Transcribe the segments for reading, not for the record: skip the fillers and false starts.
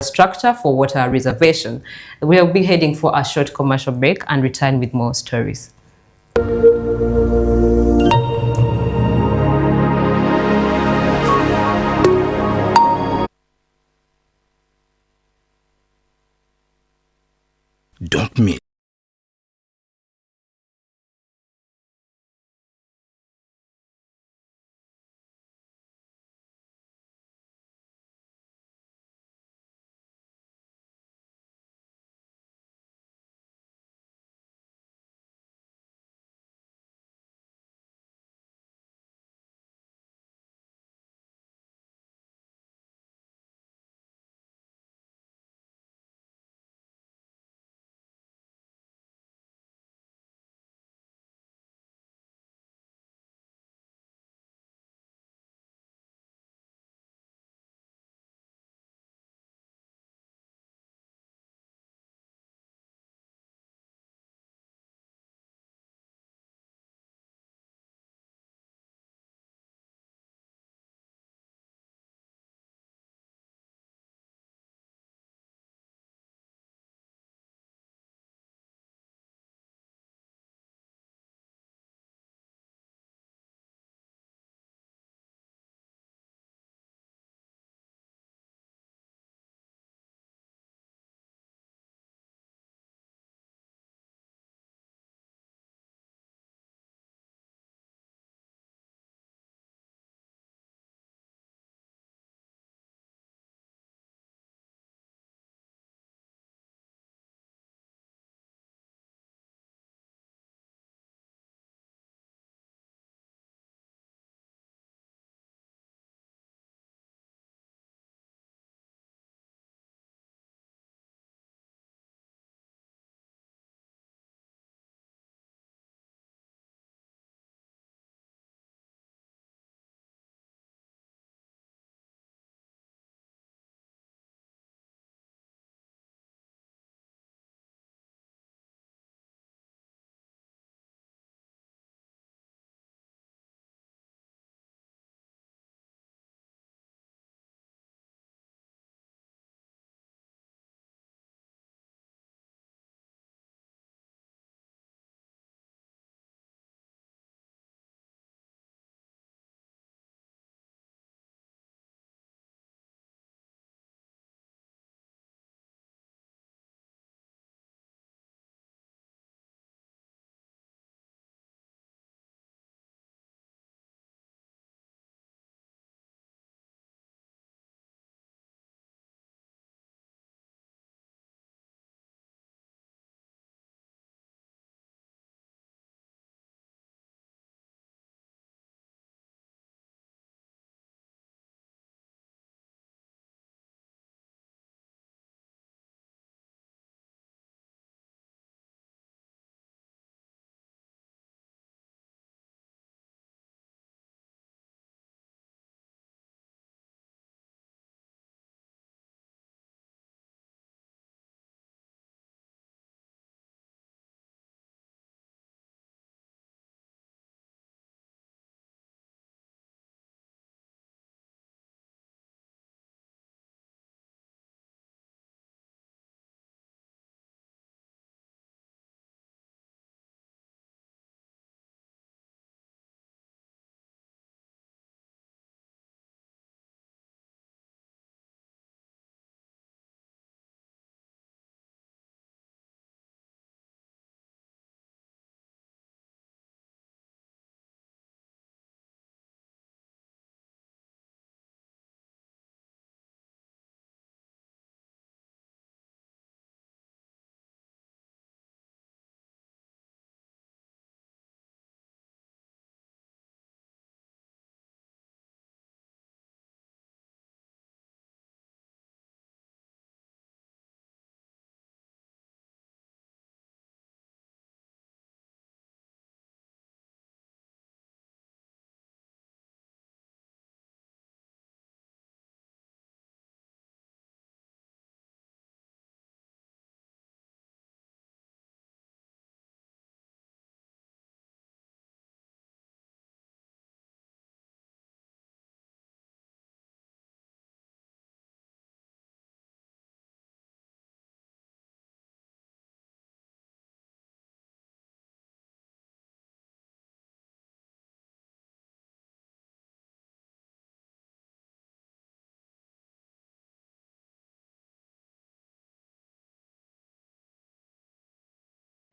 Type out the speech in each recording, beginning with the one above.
structure for water reservation. We'll be heading for a short commercial break and return with more stories. Don't miss.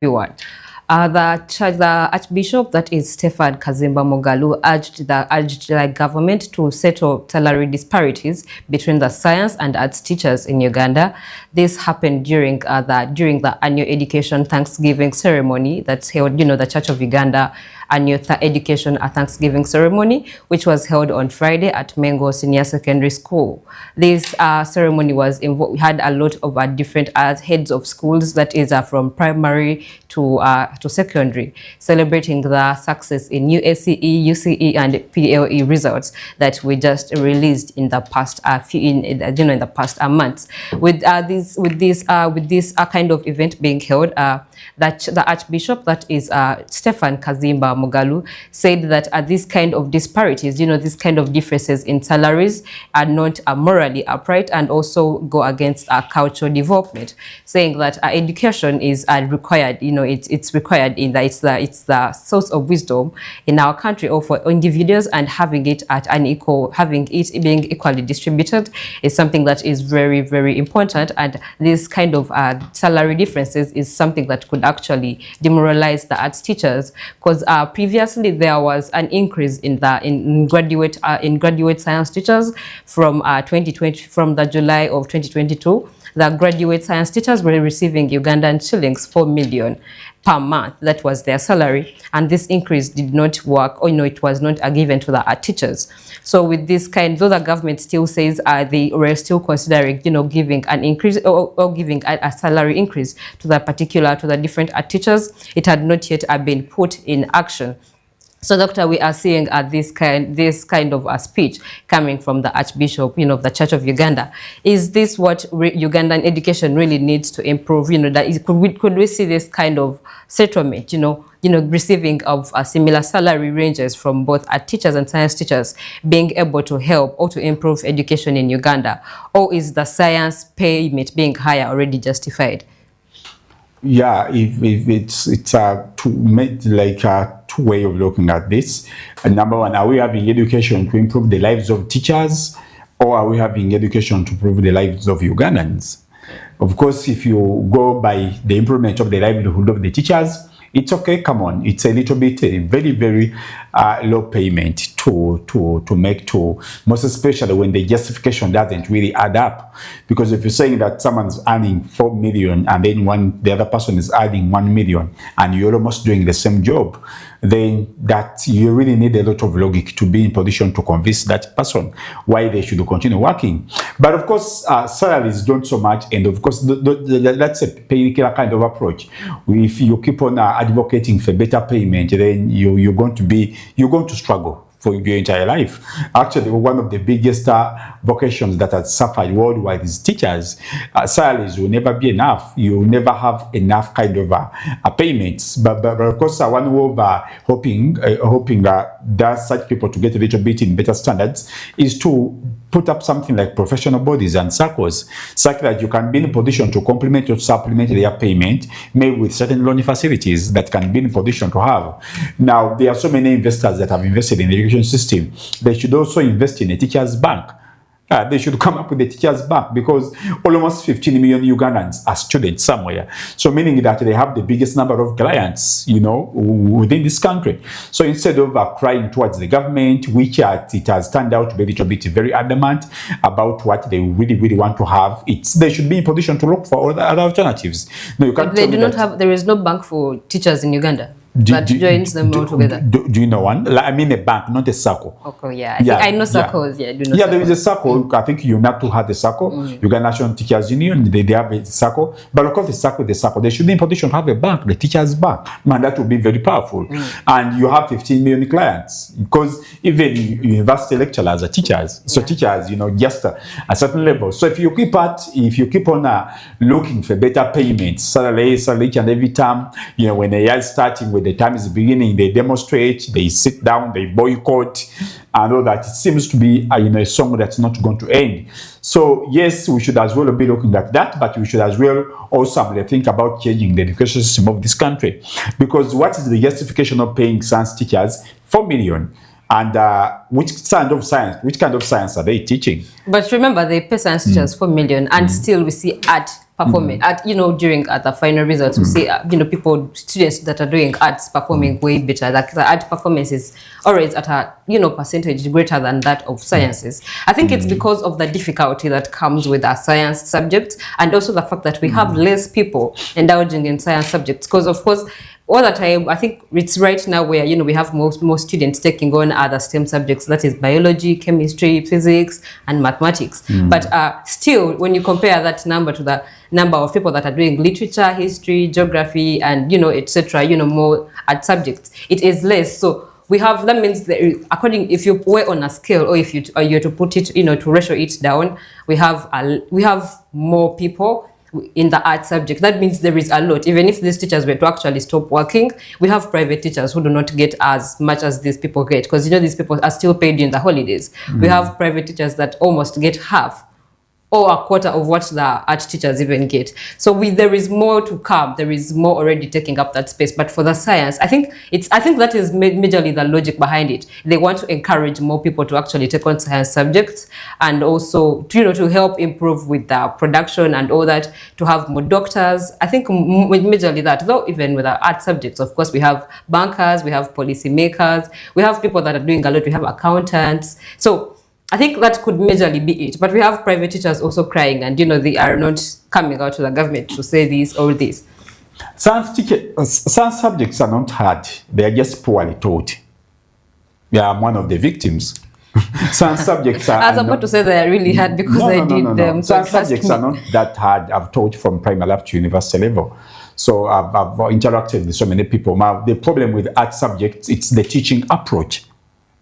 everyone. The Archbishop, that is Stephen Kazimba Mugalu, urged the government to settle salary disparities between the science and arts teachers in Uganda. This happened during the annual education Thanksgiving ceremony that's held, the Church of Uganda annual education Thanksgiving ceremony, which was held on Friday at Mengo Senior Secondary School. This ceremony had a lot of different heads of schools, that is from primary to secondary, celebrating the success in USCE, UCE, and PLE results that we just released in the past in the past months. With this kind of event being held, that the Archbishop, that is Stephen Kazimba Mugalu, said that these kind of disparities, these kind of differences in salaries are not morally upright and also go against cultural development, saying that education is required. It's required in that it's the source of wisdom in our country, or for individuals, and having it being equally distributed is something that is very, very important. And this kind of salary differences is something that could actually demoralize the arts teachers, because previously there was an increase in graduate science teachers from the July of 2022. The graduate science teachers were receiving Ugandan shillings 4 million per month. That was their salary, and this increase did not work, or it was not given to the art teachers. So with this though the government still says they were still considering, giving an increase or giving a salary increase to the different art teachers, it had not yet been put in action. So, Doctor, we are seeing this kind of speech coming from the Archbishop, of the Church of Uganda. Is this what Ugandan education really needs to improve? Could we see this kind of settlement? Receiving of similar salary ranges from both art teachers and science teachers being able to help or to improve education in Uganda, or is the science payment being higher already justified? Yeah, if it's two way of looking at this. Number one, are we having education to improve the lives of teachers, or are we having education to improve the lives of Ugandans? Of course, if you go by the improvement of the livelihood of the teachers, it's okay, come on. It's a little bit very, very low payment to make, most especially when the justification doesn't really add up. Because if you're saying that someone's earning 4 million and then the other person is adding 1 million and you're almost doing the same job, then that you really need a lot of logic to be in position to convince that person why they should continue working. But of course, salaries don't so much, and of course that's a painkiller kind of approach. If you keep on advocating for better payment, then you're going to struggle for your entire life. Actually, one of the biggest vocations that has suffered worldwide is teachers. Salaries will never be enough. You will never have enough kind of payments. But of course, one way of hoping that such people to get a little bit in better standards is to put up something like professional bodies and circles, such that you can be in a position to complement or supplement their payment, maybe with certain loan facilities that can be in a position to have. Now, there are so many investors that have invested in the education system. They should also invest in a teacher's bank. They should come up with a teacher's bank, because almost 15 million Ugandans are students somewhere. So meaning that they have the biggest number of clients, within this country. So instead of crying towards the government, which it has turned out to be a little bit very adamant about what they really, really want to have, they should be in position to look for other alternatives. No, you can't. There is no bank for teachers in Uganda that joins them all together. Do you know one? I mean a bank, not a circle. Okay, yeah. I know circles. Yeah, there is a circle. I think UNATU had a circle. Uganda National Teachers Union, they have a circle. But of course, the circle. They should be in position to have a bank, the teachers' bank. Man, that would be very powerful. And you have 15 million clients, because even university lecturers are teachers. So teachers, just a certain level. So if you keep on looking for better payments, salary each and every time, when the year is starting, when the time is beginning, they demonstrate, they sit down, they boycott, and all that. It seems to be a song that's not going to end. So yes, we should as well be looking at that, but we should as well also think about changing the education system of this country. Because what is the justification of paying science teachers 4 million? And which kind of science are they teaching? But remember, they pay science teachers 4 million, and still we see art performing. At during the final results, we see students that are doing arts performing way better. Like the art performance is always at a percentage greater than that of sciences. I think it's because of the difficulty that comes with our science subjects, and also the fact that we have less people indulging in science subjects. Because of course, all the time, I think it's right now where we have more students taking on other STEM subjects, that is biology, chemistry, physics, and mathematics. But still, when you compare that number to the number of people that are doing literature, history, geography, and etc., more art subjects, it is less. So we have, that means that if you weigh on a scale, or if you're to put it, to ratio it down, we have more people in the art subject. That means there is a lot. Even if these teachers were to actually stop working, we have private teachers who do not get as much as these people get, because these people are still paid in the holidays. We have private teachers that almost get half or a quarter of what the art teachers even get. So there is more to come. There is more already taking up that space. But for the science, I think that is majorly the logic behind it. They want to encourage more people to actually take on science subjects, and also to help improve with the production and all that, to have more doctors. I think majorly that. Though even with our art subjects, of course, we have bankers, we have policy makers, we have people that are doing a lot, we have accountants. So I think that could majorly be it. But we have private teachers also crying, and they are not coming out to the government to say this or this. Science subjects are not hard. They are just poorly taught. Yeah, I'm one of the victims. Science subjects are... I was about to say they are really hard because I did them. So science subjects are not that hard. I've taught from primary up to university level. So I've interacted with so many people. The problem with art subjects, it's the teaching approach.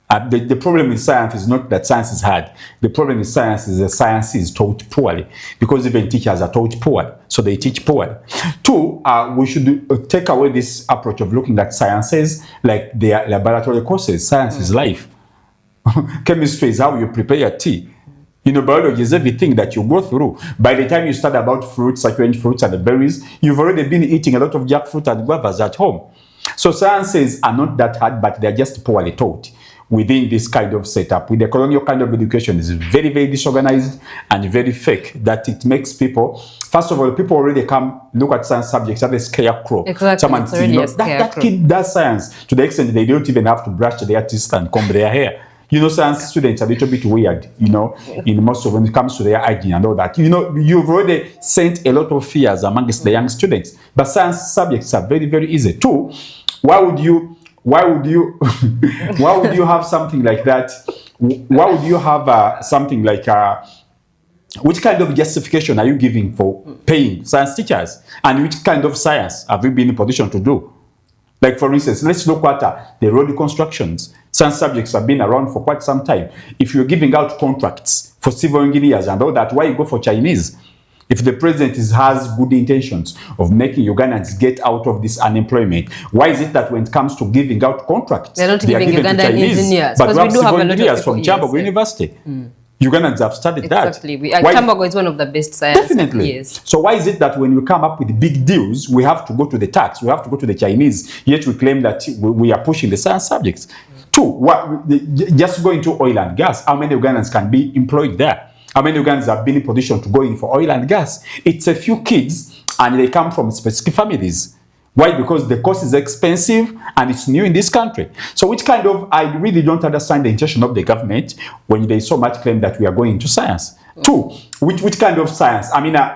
The problem with science is not that science is hard. The problem with science is that science is taught poorly, because even teachers are taught poorly, so they teach poorly. Two, we should take away this approach of looking at sciences like they are laboratory courses. Science is life. Chemistry is how you prepare your tea. Biology is everything that you go through. By the time you start about fruits, succulent fruits and the berries, you've already been eating a lot of jackfruit and guavas at home. So sciences are not that hard, but they're just poorly taught within this kind of setup. With the colonial kind of education, is very, very disorganized and very fake, that it makes people, first of all, people already come look at science subjects as a scarecrow. Exactly. Someone, that kid does science to the extent they don't even have to brush their teeth and comb their hair. Science students are a little bit weird, in most of when it comes to their hygiene and all that. You've already sent a lot of fears amongst the young students. But science subjects are very, very easy. Two, why would you have something like that? Why would you have something like which kind of justification are you giving for paying science teachers? And which kind of science have you been in a position to do? Like, for instance, let's look at the road constructions. Science subjects have been around for quite some time. If you're giving out contracts for civil engineers and all that, why you go for Chinese? If the president has good intentions of making Ugandans get out of this unemployment, why is it that when it comes to giving out contracts, they're not giving Ugandan engineers? But we have civil engineers from Kyambogo University. Ugandans have studied that. Exactly. Kyambogo is one of the best science. Definitely. Yes. So why is it that when we come up with big deals, we have to go to the tax, we have to go to the Chinese, yet we claim that we are pushing the science subjects? Two, just going to oil and gas, how many Ugandans can be employed there? How many Ugandans have been in position to go in for oil and gas? It's a few kids, and they come from specific families. Why? Because the cost is expensive and it's new in this country. So I really don't understand the intention of the government when there is so much claim that we are going into science. Two, which kind of science?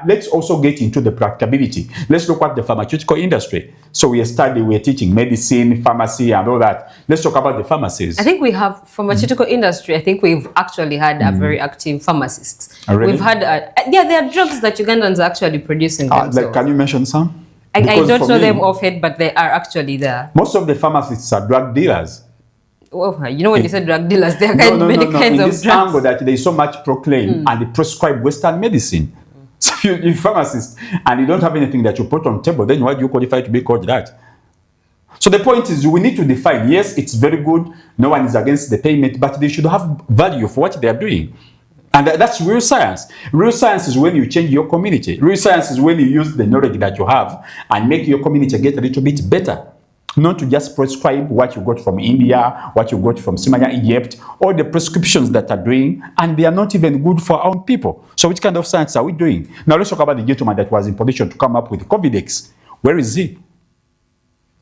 Let's also get into the practicability. Let's look at the pharmaceutical industry. So we're teaching medicine, pharmacy, and all that. Let's talk about the pharmacies. I think we have pharmaceutical industry. I think we've actually had a very active pharmacists. Really? We've had, there are drugs that Ugandans are actually producing themselves. Can you mention some? I don't know them offhand, but they are actually there. Most of the pharmacists are drug dealers. Well, when you say drug dealers, there are many kinds in of this drugs. angle that there is so much proclaim and they prescribe Western medicine. So if you're a pharmacist and you don't have anything that you put on the table, then why do you qualify to be called that? So the point is, we need to define, yes, it's very good, no one is against the payment, but they should have value for what they are doing. And that's real science. Real science is when you change your community. Real science is when you use the knowledge that you have and make your community get a little bit better. not to just prescribe what you got from India, what you got from Simanya, Egypt, all the prescriptions that are doing, and they are not even good for our own people. So which kind of science are we doing? Now let's talk about the gentleman that was in position to come up with Covidex. Where is he?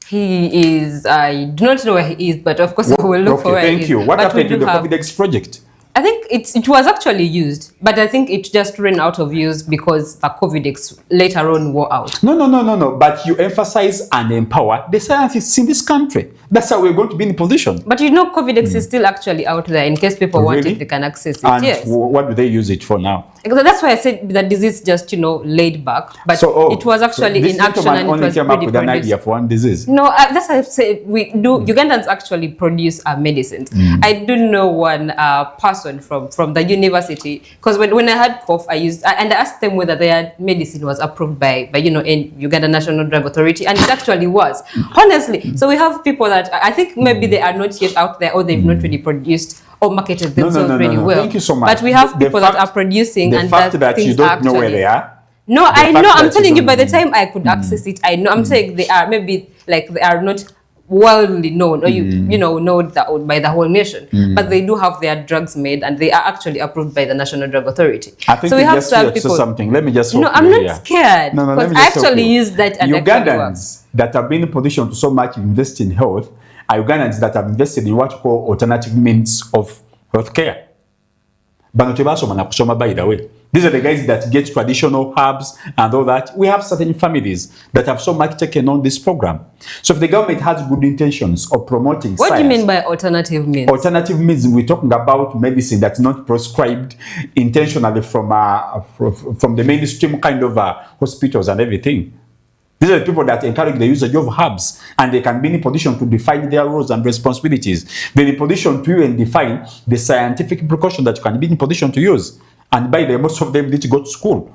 He is, I do not know where he is, but of course we will look for where he is. Thank you. What happened to the Covidex project? I think it was actually used, but I think it just ran out of use because the Covidex later on wore out. No. But you emphasize and empower the scientists in this country. That's how we're going to be in position. But you know, Covidex is still actually out there in case people want it, they can access it. And yes. What do they use it for now? Because that's why I said the disease just, laid back. But it was actually in action and it was came up with an idea for one disease. No, that's why I say Ugandans actually produce medicines. I do know one person from the university, because when I had cough, I asked them whether their medicine was approved by in Uganda National Drug Authority, and it actually was. Honestly, so we have people that I think maybe they are not yet out there, or they've not really produced or marketed themselves really well. Thank you so much. But we have people that are producing, the and fact that you don't know where they are. No, I know. I'm telling you, by the time I could access it, I know. I'm saying they are maybe like they are not widely known, or known by the whole nation, but they do have their drugs made, and they are actually approved by the National Drug Authority. I think so we have some people. Something. Let me just. No, I'm not scared. No, because I actually use that. And Ugandans that have been in position to so much invest in health are Ugandans that have invested in what you call alternative means of healthcare. By the way. These are the guys that get traditional herbs and all that. We have certain families that have so much taken on this program. So if the government has good intentions of promoting what science, do you mean by alternative means? Alternative means we're talking about medicine that's not prescribed intentionally from the mainstream kind of hospitals and everything. These are the people that encourage the usage of herbs, and they can be in position to define their roles and responsibilities. They're in position to even define the scientific precaution that you can be in position to use. And by the way, most of them need to go to school.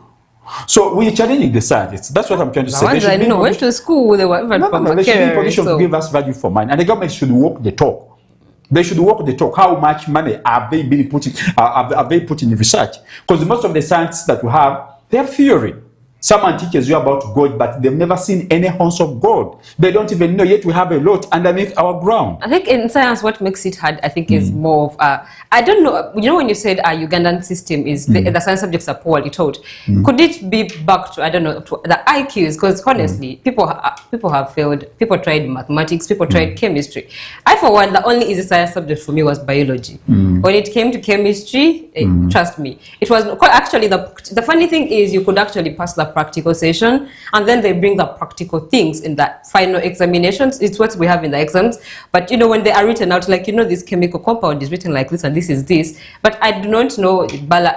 So we're challenging the scientists. That's what I'm trying to say. The ones I went to school, they were even from they should be in position to give us value for money. And the government should walk the talk. They should walk the talk. How much money have they been putting, have they put in research? Because most of the scientists that we have, they have theory. Someone teaches you about God, but they've never seen any ounce of God. They don't even know yet we have a lot underneath our ground. I think in science, what makes it hard, I think, is more of, I don't know, when you said our Ugandan system is, the science subjects are poorly taught, could it be back to, I don't know, to the IQs? Because honestly, people have failed. People tried mathematics, people tried chemistry. I, for one, the only easy science subject for me was biology. When it came to chemistry, trust me, it was actually, the funny thing is you could actually pass the practical session, and then they bring the practical things in the final examinations. It's what we have in the exams, but when they are written out, like this chemical compound is written like this and this is this, but I do not know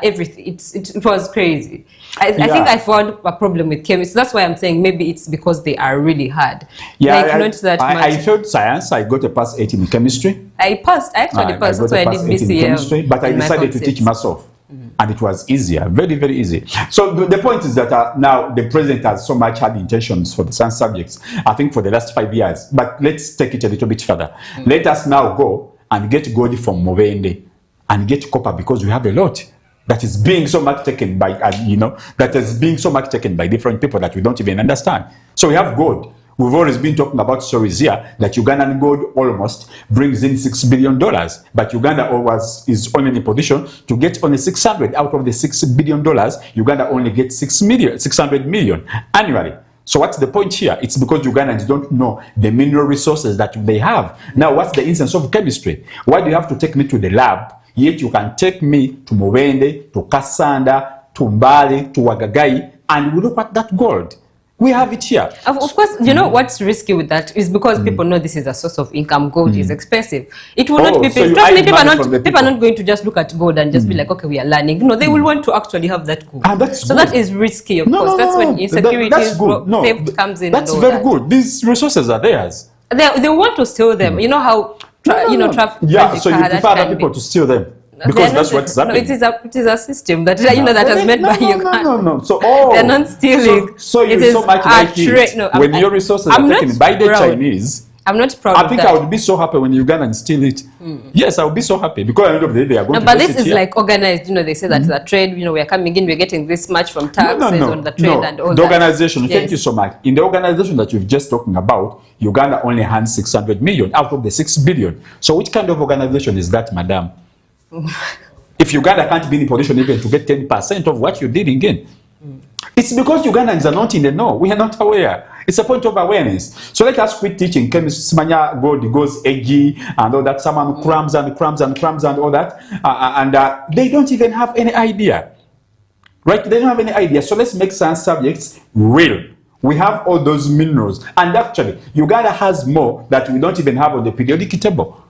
everything. It was crazy. I think I found a problem with chemistry. That's why I'm saying maybe it's because they are really hard. Not that much. I failed science. I got a pass 8 in chemistry. I actually passed. That's why I did BCM. But I decided to teach myself. And it was easier, very, very easy. So the point is that now the president has so much had intentions for the science subjects, I think for the last 5 years. But let's take it a little bit further. Let us now go and get gold from Mubende and get copper, because we have a lot that is being so much taken by, that is being so much taken by different people that we don't even understand. So we have gold. We've always been talking about stories here that Ugandan gold almost brings in $6 billion, but Uganda is only in a position to get only 600 out of the $6 billion. Uganda only gets 600 million annually. So what's the point here? It's because Ugandans don't know the mineral resources that they have. Now, what's the instance of chemistry? Why do you have to take me to the lab, yet you can take me to Mubende, to Kasanda, to Mbale, to Wagagai, and we look at that gold? We have it here. Of course, what's risky with that is because people know this is a source of income. Gold is expensive. It will not be paid. Trust me, people are not going to just look at gold and just be like, okay, we are learning. No, they will want to actually have that gold. So that is risky, of course. That's when insecurity comes in. That's very good. These resources are theirs. They want to steal them. You know how, traffic. Yeah, so you prefer other people to steal them. Because that's what's happening. It is a system that that has made by Uganda. No. So they're not stealing. So you so much like it when your resources are taken by the Chinese, I'm not proud I of think that. I would be so happy when Ugandans steal it. Yes, I would be so happy because at the end of the day they are going No, to but invest this it is here. like organized. You know, they say that the trade. You know, we are coming in, we're getting this much from taxes on the trade and all the that. organization, Yes. thank you so much. In the organization that you've just talking about, Uganda only hands 600 million out of the 6 billion. So which kind of organization is that, madam? If Uganda can't be in a position even to get 10% of what you're dealing in, it's because Ugandans are not in the know. We are not aware. It's a point of awareness. So let us quit teaching chemistry, Simanya gold goes edgy and all that. Someone crumbs and all that. They don't even have any idea. Right? They don't have any idea. So let's make science subjects real. We have all those minerals. And actually, Uganda has more that we don't even have on the periodic table.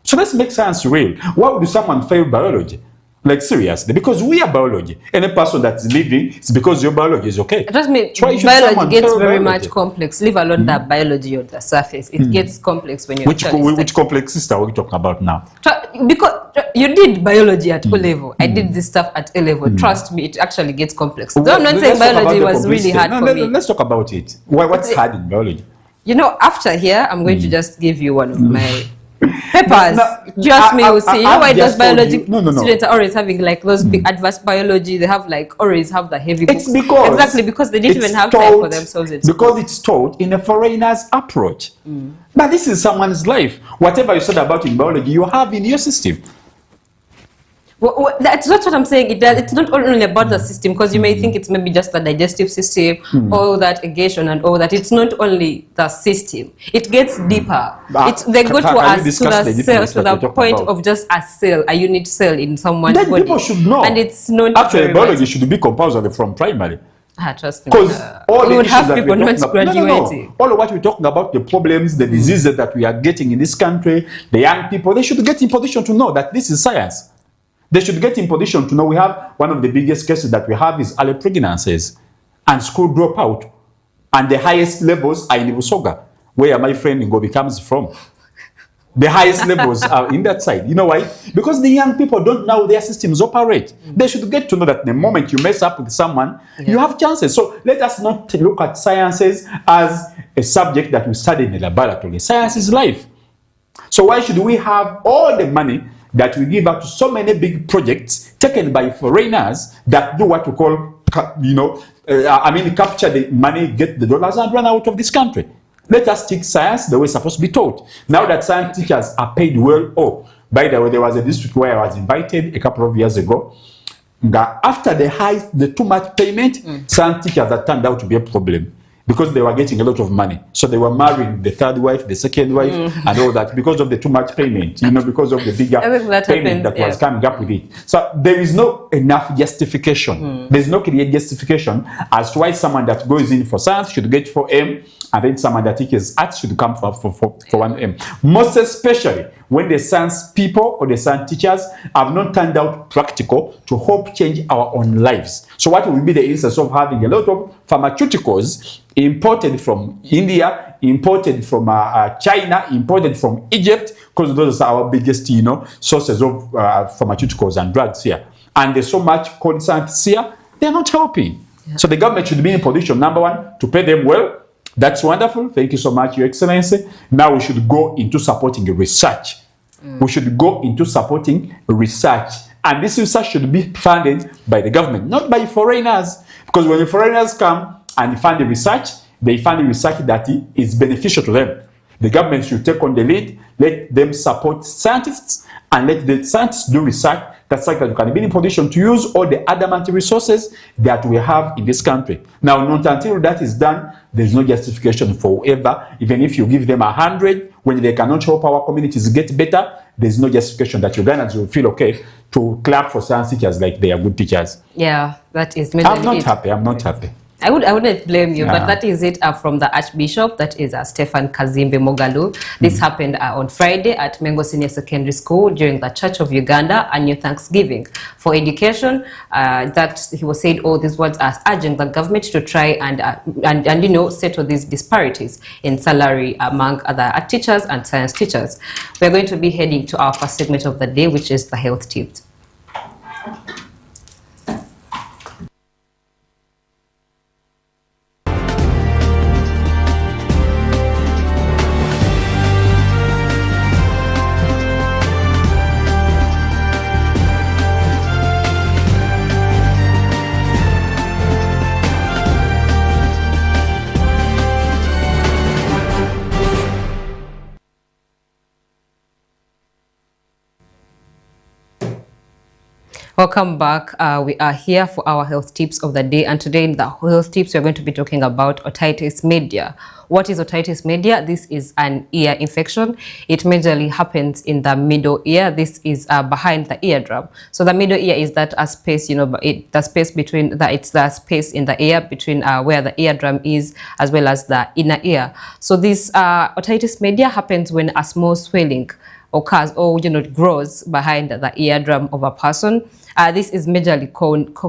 So let's make science real. Why would someone fail biology? Like seriously, because we are biology. Any person that's living, it's because your biology is okay. Trust me, Why should biology someone gets fail very biology? much complex. Leave alone the biology on the surface. It gets complex when you're Which actually complex system are we talking about now? because you did biology at O level. I did this stuff at A level. Trust me, it actually gets complex. Though I'm not saying Let's talk biology about the was really complexity. hard for me. Let's talk about it. What's hard in biology? You know, after here, I'm going to just give you one of my papers. Trust me, you will see. You know why those biology students are always having like those big advanced biology? They have like always have the heavy books. It's because exactly because they didn't even have time for themselves. Because it's taught in a foreigner's approach. But this is someone's life. Whatever you said about in biology, you have in your system. Well, that's not what I'm saying. It's not only about the system, because you may think it's maybe just the digestive system, all that aggregation and all that. It's not only the system. It gets deeper. They go to the cell, to the point of just a cell, a unit cell in someone's then body. people should know. And it's not actually biology should be compulsory from primary. Trust me. Because all we the would issues have that people we're not talking about, graduating. all of what we're talking about, the problems, the diseases that we are getting in this country, the young people, they should get in position to know that this is science. They should get in position to know we have one of the biggest cases that we have is early pregnancies and school dropout. And the highest levels are in Busoga, where my friend Ngobi comes from. The highest levels are in that side. You know why? Because the young people don't know how their systems operate. They should get to know that the moment you mess up with someone, you have chances. So let us not look at sciences as a subject that we study in the laboratory. Science is life. So why should we have all the money that we give out to so many big projects taken by foreigners that do what we call, capture the money, get the dollars and run out of this country? Let us take science the way it's supposed to be taught. Now that science teachers are paid well, by the way, there was a district where I was invited a couple of years ago. After the too much payment, science teachers that turned out to be a problem because they were getting a lot of money. So they were marrying the third wife, the second wife, and all that because of the too much payment, because of the bigger payment that was coming up with it. So there is no enough justification. There's no clear justification as to why someone that goes in for science should get 4M, and then someone that teaches arts should come for 1M. Most especially when the science people or the science teachers have not turned out practical to help change our own lives. So what will be the instance of having a lot of pharmaceuticals imported from India, imported from China, imported from Egypt, because those are our biggest, sources of pharmaceuticals and drugs here. And there's so much conscience here, they're not helping. Yeah. So the government should be in a position, number one, to pay them well. That's wonderful. Thank you so much, Your Excellency. Now we should go into supporting research. We should go into supporting research. And this research should be funded by the government, not by foreigners. Because when the foreigners come and fund the research, they fund the research that is beneficial to them. The government should take on the lead, let them support scientists, and let the scientists do research. That's like that you can be in a position to use all the adamant resources that we have in this country. Now, not until that is done, there's no justification for whoever. Even if you give them 100, when they cannot help our communities get better, there's no justification that Ugandans will feel okay to clap for science teachers like they are good teachers. Yeah, that is. I'm not happy. I wouldn't blame you, but that is it from the Archbishop, that is Stephen Kazimbe Mogalu. This happened on Friday at Mengo Senior Secondary School during the Church of Uganda annual Thanksgiving for Education. That he was saying all these words as urging the government to try and settle these disparities in salary among other teachers and science teachers. We're going to be heading to our first segment of the day, which is the health tips. Welcome back. We are here for our health tips of the day, and today in the health tips we're going to be talking about otitis media. What is otitis media? This is an ear infection. It majorly happens in the middle ear. This is behind the eardrum. So the middle ear is that space, the space between it's the space in the ear between where the eardrum is as well as the inner ear. So this otitis media happens when a small swelling occurs or grows behind the eardrum of a person. This is majorly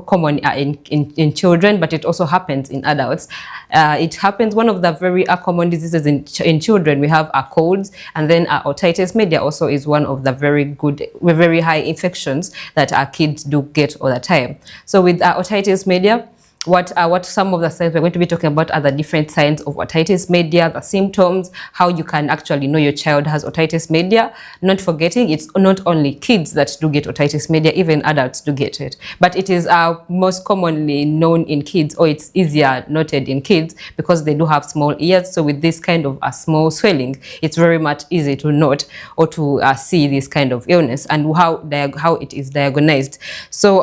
common in children, but it also happens in adults. It happens, one of the very common diseases in children, we have colds, and then otitis media also is one of the very high infections that our kids do get all the time. So with otitis media, what some of the signs we're going to be talking about are the different signs of otitis media, the symptoms, how you can actually know your child has otitis media. Not forgetting, it's not only kids that do get otitis media, even adults do get it. But it is most commonly known in kids, or it's easier noted in kids because they do have small ears. So with this kind of a small swelling, it's very much easy to note or to see this kind of illness and how it is diagnosed. So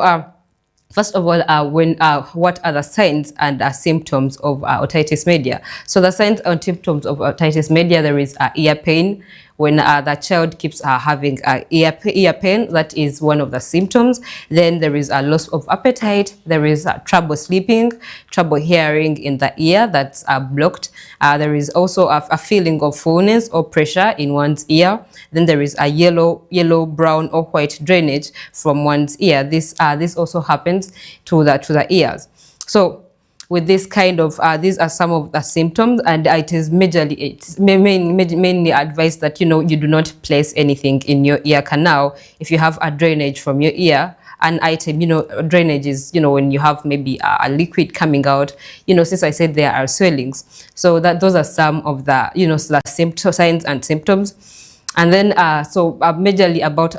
first of all, what are the signs and symptoms of otitis media? So the signs and symptoms of otitis media, there is ear pain. When the child keeps having ear pain, that is one of the symptoms. Then there is a loss of appetite. There is trouble sleeping, trouble hearing in the ear that's blocked. There is also a feeling of fullness or pressure in one's ear. Then there is a yellow, brown, or white drainage from one's ear. This also happens to the ears. So with this kind of, these are some of the symptoms, and it is mainly advised that, you do not place anything in your ear canal. If you have a drainage from your ear, an item, drainage is, when you have maybe a liquid coming out, since I said there are swellings. So those are some of the, the signs and symptoms. And then, majorly about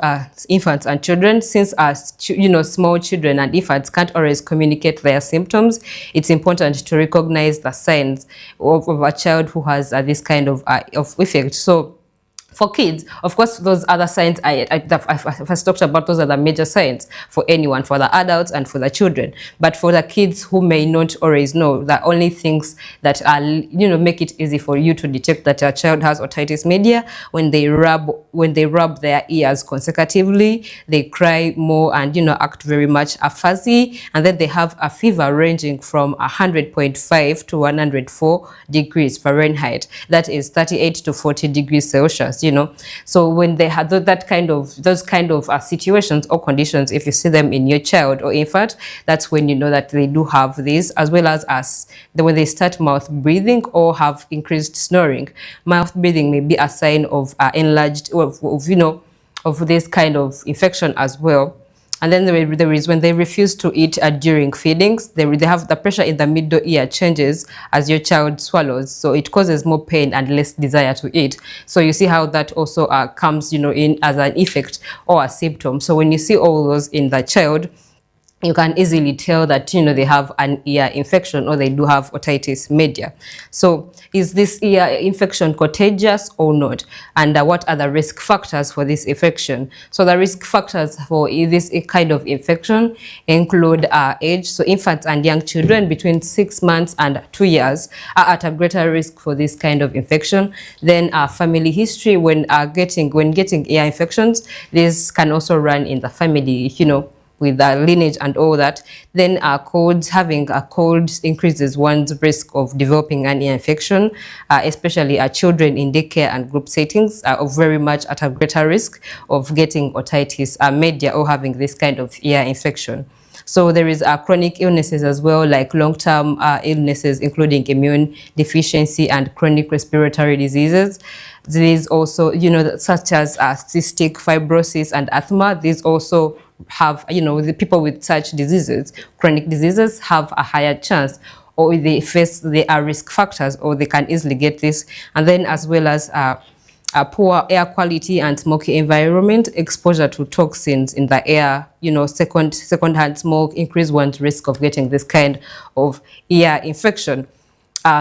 infants and children, since small children and infants can't always communicate their symptoms, it's important to recognize the signs of a child who has this kind of effect. So for kids, of course, those other signs I first talked about, those are the major signs for anyone, for the adults and for the children. But for the kids who may not always know, the only things that are, make it easy for you to detect that your child has otitis media, when they rub their ears consecutively, they cry more and, act very much fuzzy, and then they have a fever ranging from 100.5 to 104 degrees Fahrenheit. That is 38 to 40 degrees Celsius. So when they have those kind of situations or conditions, if you see them in your child or infant, that's when you know that they do have this, as well as when they start mouth breathing or have increased snoring. Mouth breathing may be a sign of enlarged of this kind of infection as well. And then there is when they refuse to eat during feedings, they have the pressure in the middle ear changes as your child swallows. So it causes more pain and less desire to eat. So you see how that also comes, in as an effect or a symptom. So when you see all those in the child, you can easily tell that, they have an ear infection or they do have otitis media. So is this ear infection contagious or not? And what are the risk factors for this infection? So the risk factors for this kind of infection include age. So infants and young children between 6 months and 2 years are at a greater risk for this kind of infection. Then family history, when getting ear infections, this can also run in the family, with the lineage and all that. Then having a cold increases one's risk of developing an ear infection, especially children in daycare and group settings are very much at a greater risk of getting otitis media or having this kind of ear infection. So there is chronic illnesses as well, like long-term illnesses, including immune deficiency and chronic respiratory diseases. These also, such as cystic fibrosis and asthma. These also have, the people with such diseases, chronic diseases, have a higher chance, or they are risk factors, or they can easily get this. And then as well as poor air quality and smoky environment, exposure to toxins in the air, secondhand smoke increase one's risk of getting this kind of ear infection.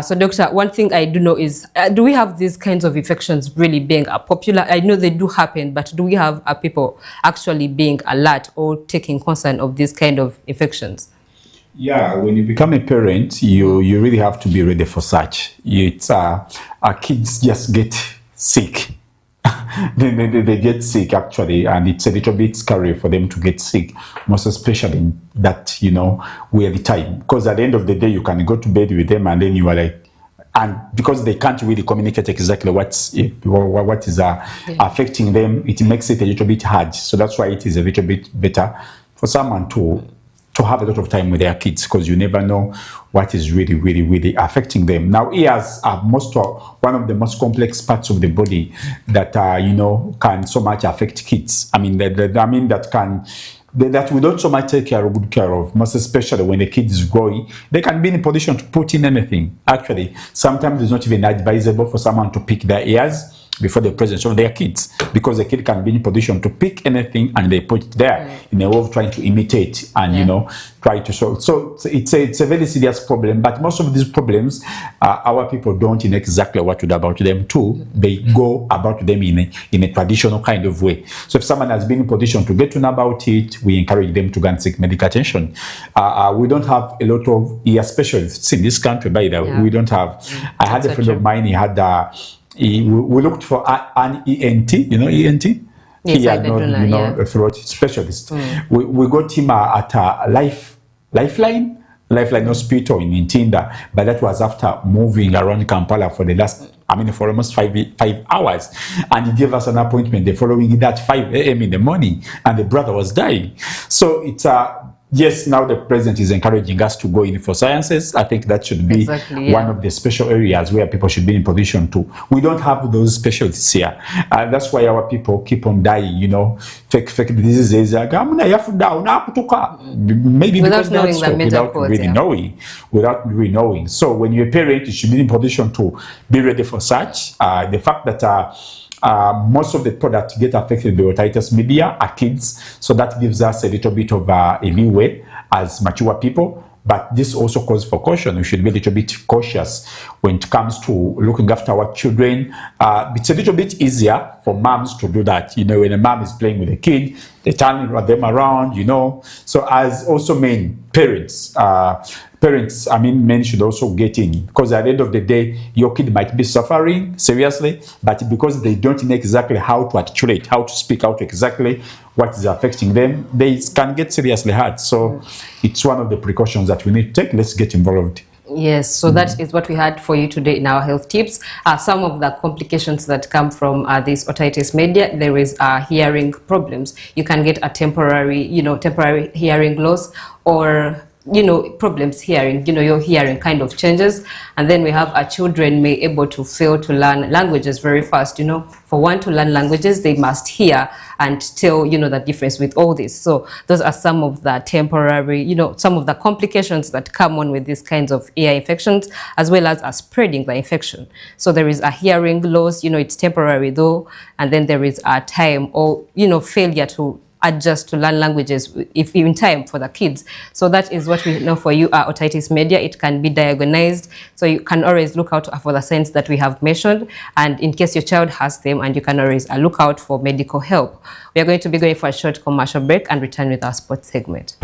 So, doctor, one thing I do know is, do we have these kinds of infections really being popular? I know they do happen, but do we have people actually being alert or taking concern of these kind of infections? Yeah, when you become a parent, you really have to be ready for such. It's our kids just get sick. They get sick actually, and it's a little bit scary for them to get sick, most especially in that weird time. Because at the end of the day, you can go to bed with them, and then you are like, and because they can't really communicate exactly what is affecting them, it makes it a little bit hard. So that's why it is a little bit better for someone to have a lot of time with their kids, because you never know what is really, really, really affecting them. Now, ears are one of the most complex parts of the body that can so much affect kids. I mean, that we don't so much take good care of, most especially when the kid is growing. They can be in a position to put in anything. Actually, sometimes it's not even advisable for someone to pick their ears before the presence of their kids, because the kid can be in position to pick anything and they put it there in a way of trying to imitate and try to solve. So it's a very serious problem. But most of these problems, our people don't know exactly what to do about them too. They go about them in a traditional kind of way. So if someone has been in position to get to know about it, we encourage them to go and seek medical attention. We don't have a lot of ear specialists in this country, by the way. We don't have. I had a friend of mine, he had we looked for an ENT, ENT? Yes, he had not, a throat specialist. We got him at Lifeline Hospital in Ntinda, but that was after moving around Kampala for for almost 5 hours. And he gave us an appointment the following day at 5 a.m. in the morning, and the brother was dying. So it's yes, now the president is encouraging us to go in for sciences. I think that should be one of the special areas where people should be in position to. We don't have those specialties here. That's why our people keep on dying, fake diseases. Maybe without because knowing the medical without really knowing. So when you're a parent, you should be in position to be ready for such. The fact that most of the people that get affected by otitis media are kids, so that gives us a little bit of a leeway as mature people. But this also calls for caution. We should be a little bit cautious when it comes to looking after our children. It's a little bit easier for moms to do that. When a mom is playing with a kid, they turn them around, So as also men should also get in, because at the end of the day, your kid might be suffering seriously, but because they don't know exactly how to articulate, how to speak out exactly what is affecting them, they can get seriously hurt. So it's one of the precautions that we need to take. Let's get involved. Yes, so that is what we had for you today in our health tips. Some of the complications that come from this otitis media, there is hearing problems. You can get a temporary hearing loss, or problems hearing, your hearing kind of changes. And then we have our children may able to fail to learn languages very fast. For one to learn languages, they must hear and tell, the difference with all this. So those are some of the temporary, some of the complications that come on with these kinds of ear infections, as well as spreading the infection. So there is a hearing loss, it's temporary though. And then there is a time or, failure to adjust to learn languages if in time for the kids. So that is what we know for you, otitis media. It can be diagnosed, so you can always look out for the signs that we have mentioned, and in case your child has them, and you can always look out for medical help. We are going to be going for a short commercial break and return with our sports segment.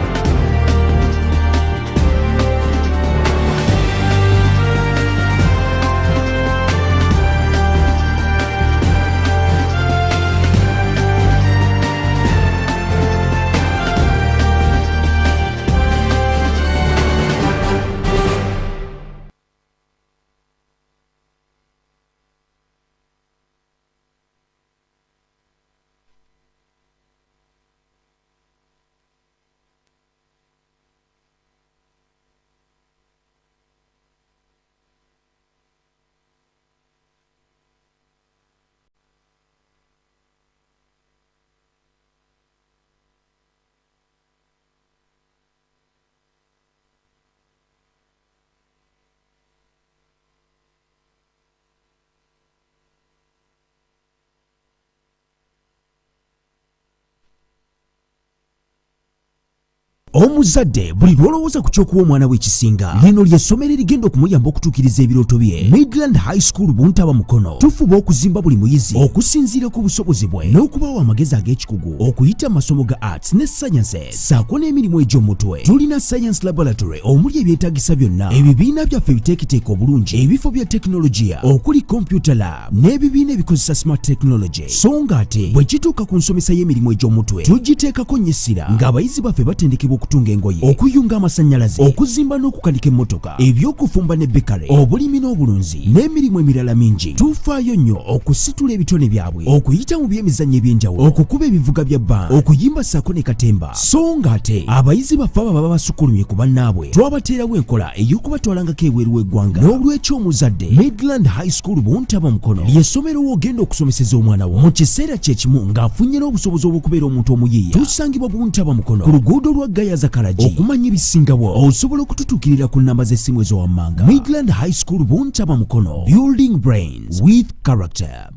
Omuzadde buli lwolowooza ku ky'okuwa omwana we ekisinga, lino ly'essomero erigenda okumuyamba okutuukiriza ebirooto bye. Midland High School Buntaba Mukono tufuba okuzimba buli muyizi okusinziira ku busobozi bwe n'okubawa amagezi ag'ekikugu okuyita amasomo ga arts ne sciences ssaako n'emirimu egy'omutwe. Tulina science laboratory omuli ebyetaagisa byonna, ebibiina byaffe biteeketeeke obulungi, ebifo bya tekinologiya okuli computer lab n'ebibiina ebikozesa smart technology. So ng'ate bwe kituuka ku nsomesa y'emirimu egy'omutwe tugiteekako nnyo essira ng'abayizi baffe batendekebwa okutunga engoye, okuyunga amasannyalaze, okuzimba n'okukanika emmotoka, ebyokufumba ne bekale, obulimi n'obulunzi n'emirimu emirala mingi. Tufaayo nnyo okusitula ebitone byabwe, okuyita mu by'emizannyo eby'enjawulo, okukuba ebivuga bya band, okuyimba ssaako ne katemba. So ng'ate abayizi baffe abo baba basukulumye ku bannaabwe twabateerawo enkola ey'okubatwalangako ebweru w'eggwanga. N'olwekyo omuzadde, Midland High School Buntaba Mukono ly'essomero w'ogenda okusomeseza omwana wo mu kiseera kye kimu ng'afunye n'obusobozi obw'okubeera omuntu omuyiiya. Tusangibwa Buntaba Mukono ku luguudo lwa Gayaza Kalaji. Okumanya ebisingawo osobola okututuukirira ku nnamba z'essimu ezowammanga. Midland High School Buntaba Mukono, building brains with character.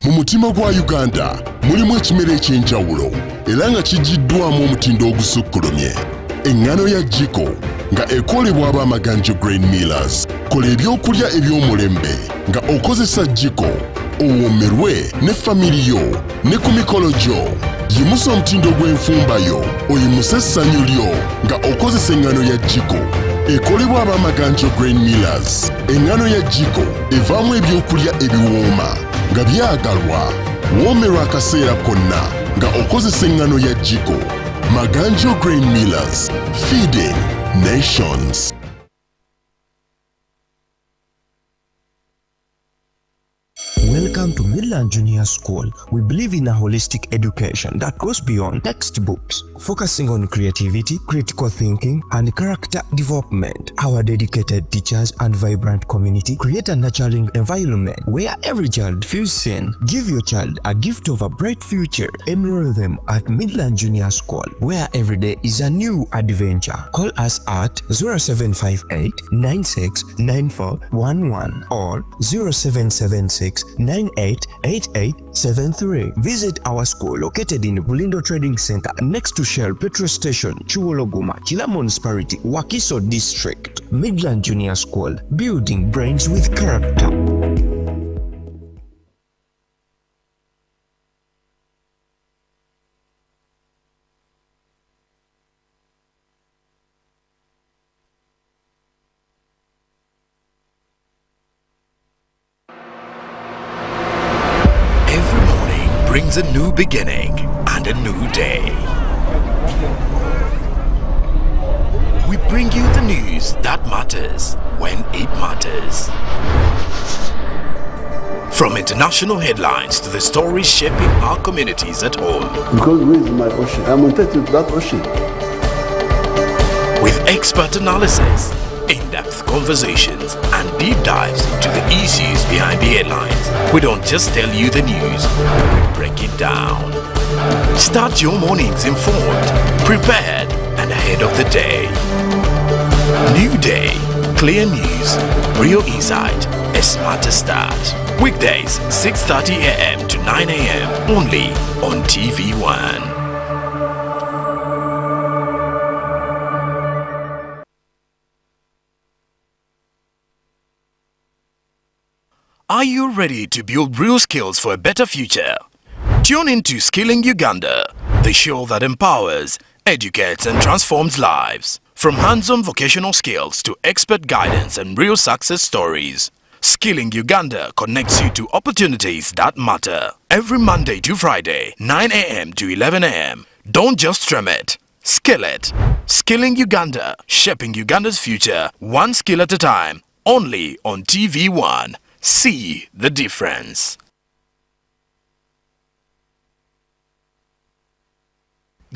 Mu mutima gwa Uganda mulimu ekimera eky'enjawulo era nga kijiddwamu omutindo ogusukkulumye. Eŋŋano ya Jiko nga ekolebwa ab'amaganjo Grain Millers. Kola ebyokulya eby'omulembe nga okozesa Jiko, owomerwe ne famiri yo ne ku mikolo gyo. Yimusa omutindo gw'enfumba yo oyimuse essanyu lyo nga okozesa eŋŋano ya Jiko. Ekolebwa ab'amaganjo Grain Millers. Eŋŋano ya Jiko evaamu ebyokulya ebiwooma nga byagalwa, woomerwa akaseera konna nga okozesa eŋŋano ya Jiko. Maganjo Grain Millers, feeding nations. Welcome to Midland Junior School. We believe in a holistic education that goes beyond textbooks, focusing on creativity, critical thinking, and character development. Our dedicated teachers and vibrant community create a nurturing environment where every child feels seen. Give your child a gift of a bright future. Enroll them at Midland Junior School, where every day is a new adventure. Call us at 0758 969411 or 0776 988873. Visit our school located in Bulindo Trading Center next to Shell Petrol Station, Chuologuma, Kila Municipality, Wakiso District. Midland Junior School, building brains with character. Brings a new beginning and a new day. We bring you the news that matters when it matters. From international headlines to the stories shaping our communities at home. Because where is my ocean? I'm entitled to that ocean. With expert analysis, in-depth conversations, and deep dives into the issues behind the headlines. We don't just tell you the news, we break it down. Start your mornings informed, prepared, and ahead of the day. New day, clear news, real insight, a smarter start. Weekdays, 6:30 a.m. to 9 a.m. only on TV1. Are you ready to build real skills for a better future? Tune in to Skilling Uganda, the show that empowers, educates, and transforms lives. From hands-on vocational skills to expert guidance and real success stories, Skilling Uganda connects you to opportunities that matter. Every Monday to Friday, 9 a.m. to 11 a.m. Don't just stream it, skill it. Skilling Uganda, shaping Uganda's future, one skill at a time, only on TV1. See the difference.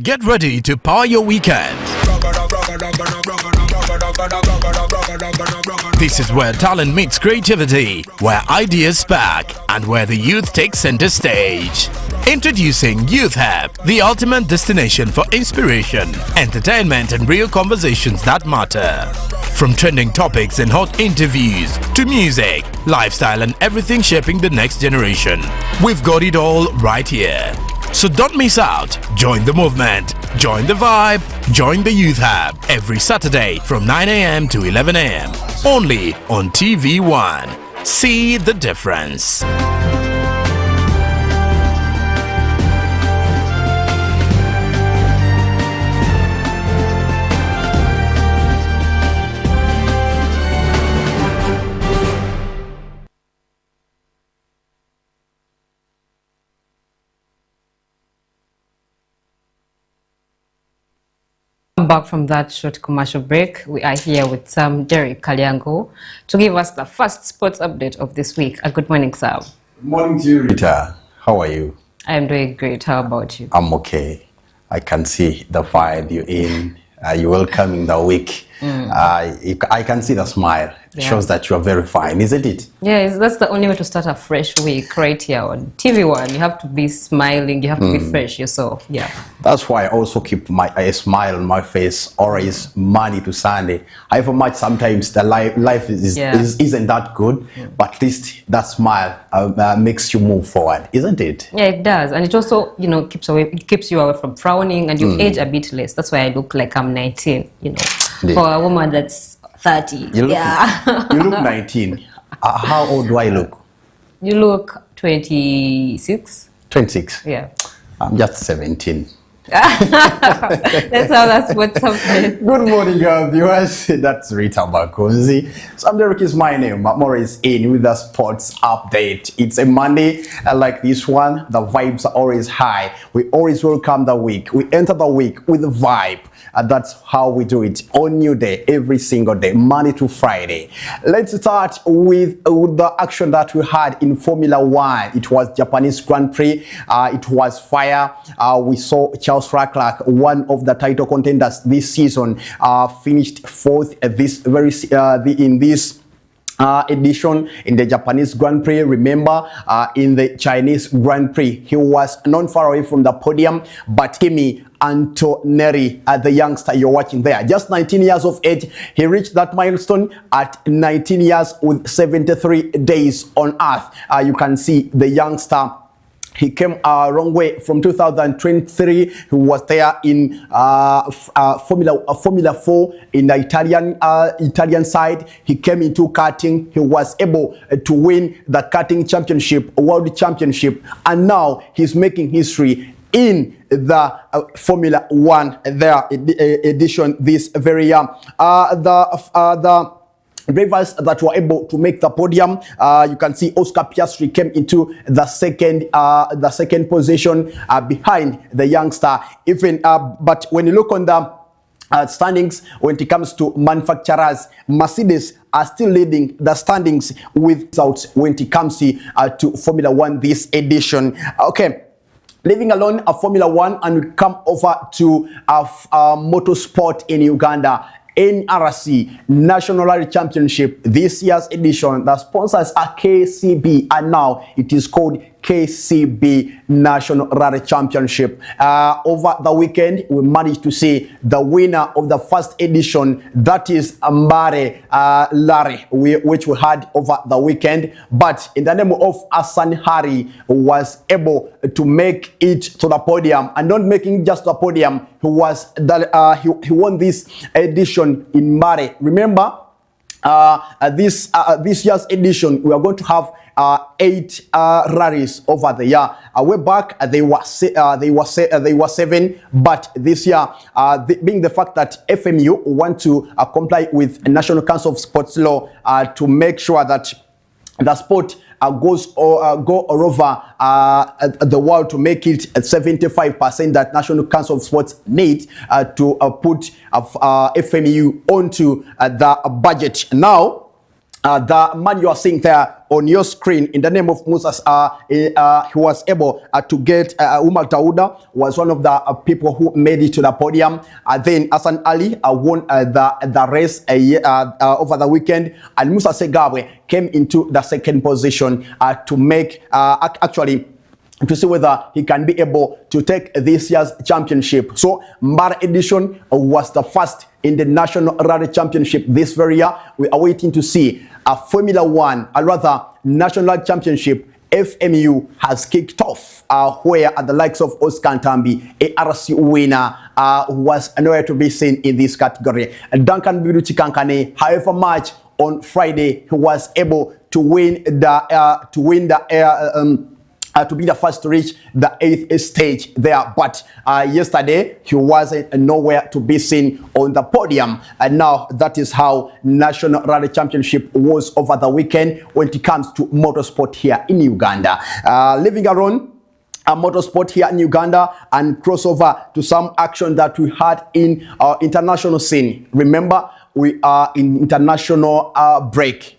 Get ready to power your weekend. This is where talent meets creativity, where ideas spark, and where the youth take center stage. Introducing Youth Hub, the ultimate destination for inspiration, entertainment, and real conversations that matter. From trending topics and hot interviews to music, lifestyle, and everything shaping the next generation, we've got it all right here. So don't miss out. Join the movement, join the vibe, join the Youth Hub every Saturday from 9 a.m. to 11 a.m. only on TV1. See the difference. Back from that short commercial break, we are here with Derek Kalyango to give us the first sports update of this week. Good morning, sir. Good morning to you, Rita. How are you? I am doing great. How about you? I'm okay. I can see the vibe you're in. You're welcoming the week. I can see the smile. It shows that you are very fine, isn't it? Yes, that's the only way to start a fresh week right here on TV1. You have to be smiling. You have to be fresh yourself. Yeah. That's why I also keep a smile on my face, always Monday to Sunday. However much sometimes the life isn't that good, but at least that smile makes you move forward, isn't it? Yeah, it does, and it also keeps you away from frowning, and you age a bit less. That's why I look like I'm 19. For a woman that's 30. You look 19. How old do I look? You look 26. 26? Yeah. I'm just 17. That's what's happening. Good morning, viewers. That's Rita Bakozi. Sam Derek is my name. Morris in with the sports update. It's a Monday like this one. The vibes are always high. We always welcome the week. We enter the week with a vibe. That's how we do it on new day, every single day, Monday to Friday. Let's start with the action that we had in Formula 1. It was Japanese Grand Prix. It was fire. We saw Charles Leclerc, one of the title contenders this season, finished fourth in this edition in the Japanese Grand Prix. Remember, in the Chinese Grand Prix, he was not far away from the podium, but Kimi Antonelli, the youngster you're watching there, just 19 years of age, he reached that milestone at 19 years with 73 days on earth. You can see the youngster. He came a long way from 2023. He was there in Formula 4 in the Italian side. He came into karting. He was able to win the karting championship, world championship, and now he's making history in the Formula 1 edition this very year. The drivers that were able to make the podium, you can see Oscar Piastri came into the second position behind the youngster. But when you look on the standings, when it comes to manufacturers, Mercedes are still leading the standings with results when it comes to Formula 1 this edition. Okay. Leaving alone Formula 1, and we come over to motorsport in Uganda. NRC National Rally Championship, this year's edition. The sponsors are KCB, and now it is called KCB National Rally Championship. Over the weekend, we managed to see the winner of the first edition, that is Mbare Larry, which we had over the weekend. But in the name of Hassan Hari, who was able to make it to the podium, and not making just the podium, he won this edition in Mbare. Remember, this year's edition, we are going to have 8 rallies over the year. Way back they were 7, but this year, being the fact that FMU want to comply with National Council of Sports Law to make sure that the sport go all over the world, to make it 75% that National Council of Sports need to put FMU onto the budget. Now, the man you are seeing there on your screen, in the name of Musa, he was able to get Umar Dauda, was one of the people who made it to the podium. Then Hassan Ali won the race over the weekend, and Musa Segawe came into the second position to make actually to see whether he can be able to take this year's championship. So Mbara edition was the first in the National Rally Championship this very year. We are waiting to see a Formula One, or rather National Championship. FMU has kicked off where the likes of Oscar Ntambi, ARC winner, was nowhere to be seen in this category. Duncan Biruchi Kankane, however much on Friday, he was able to win to be the first to reach the 8th stage there, but yesterday he wasn't nowhere to be seen on the podium. And now that is how National Rally Championship was over the weekend when it comes to motorsport here in Uganda. Leaving around motorsport here in Uganda and crossover to some action that we had in our international scene. Remember, we are in international break.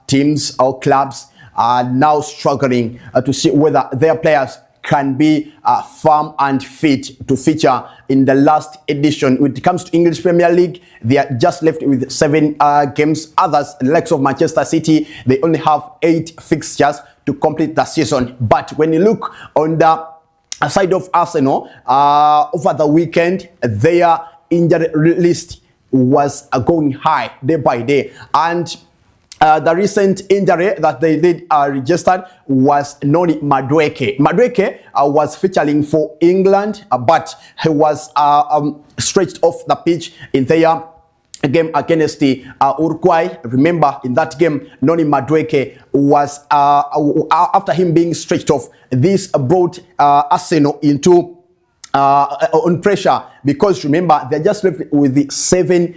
Teams or clubs are now struggling to see whether their players can be firm and fit to feature in the last edition. When it comes to English Premier League, they are just left with 7 games. Others, the likes of Manchester City, they only have 8 fixtures to complete the season. But when you look on the side of Arsenal, over the weekend, their injury list was going high day by day. And the recent injury that they did registered was Noni Madueke. Madueke was featuring for England, but he was stretched off the pitch in their game against the Uruguay. Remember, in that game, Noni Madueke was, after him being stretched off, this brought Arsenal into on pressure, because remember, they're just left with the 7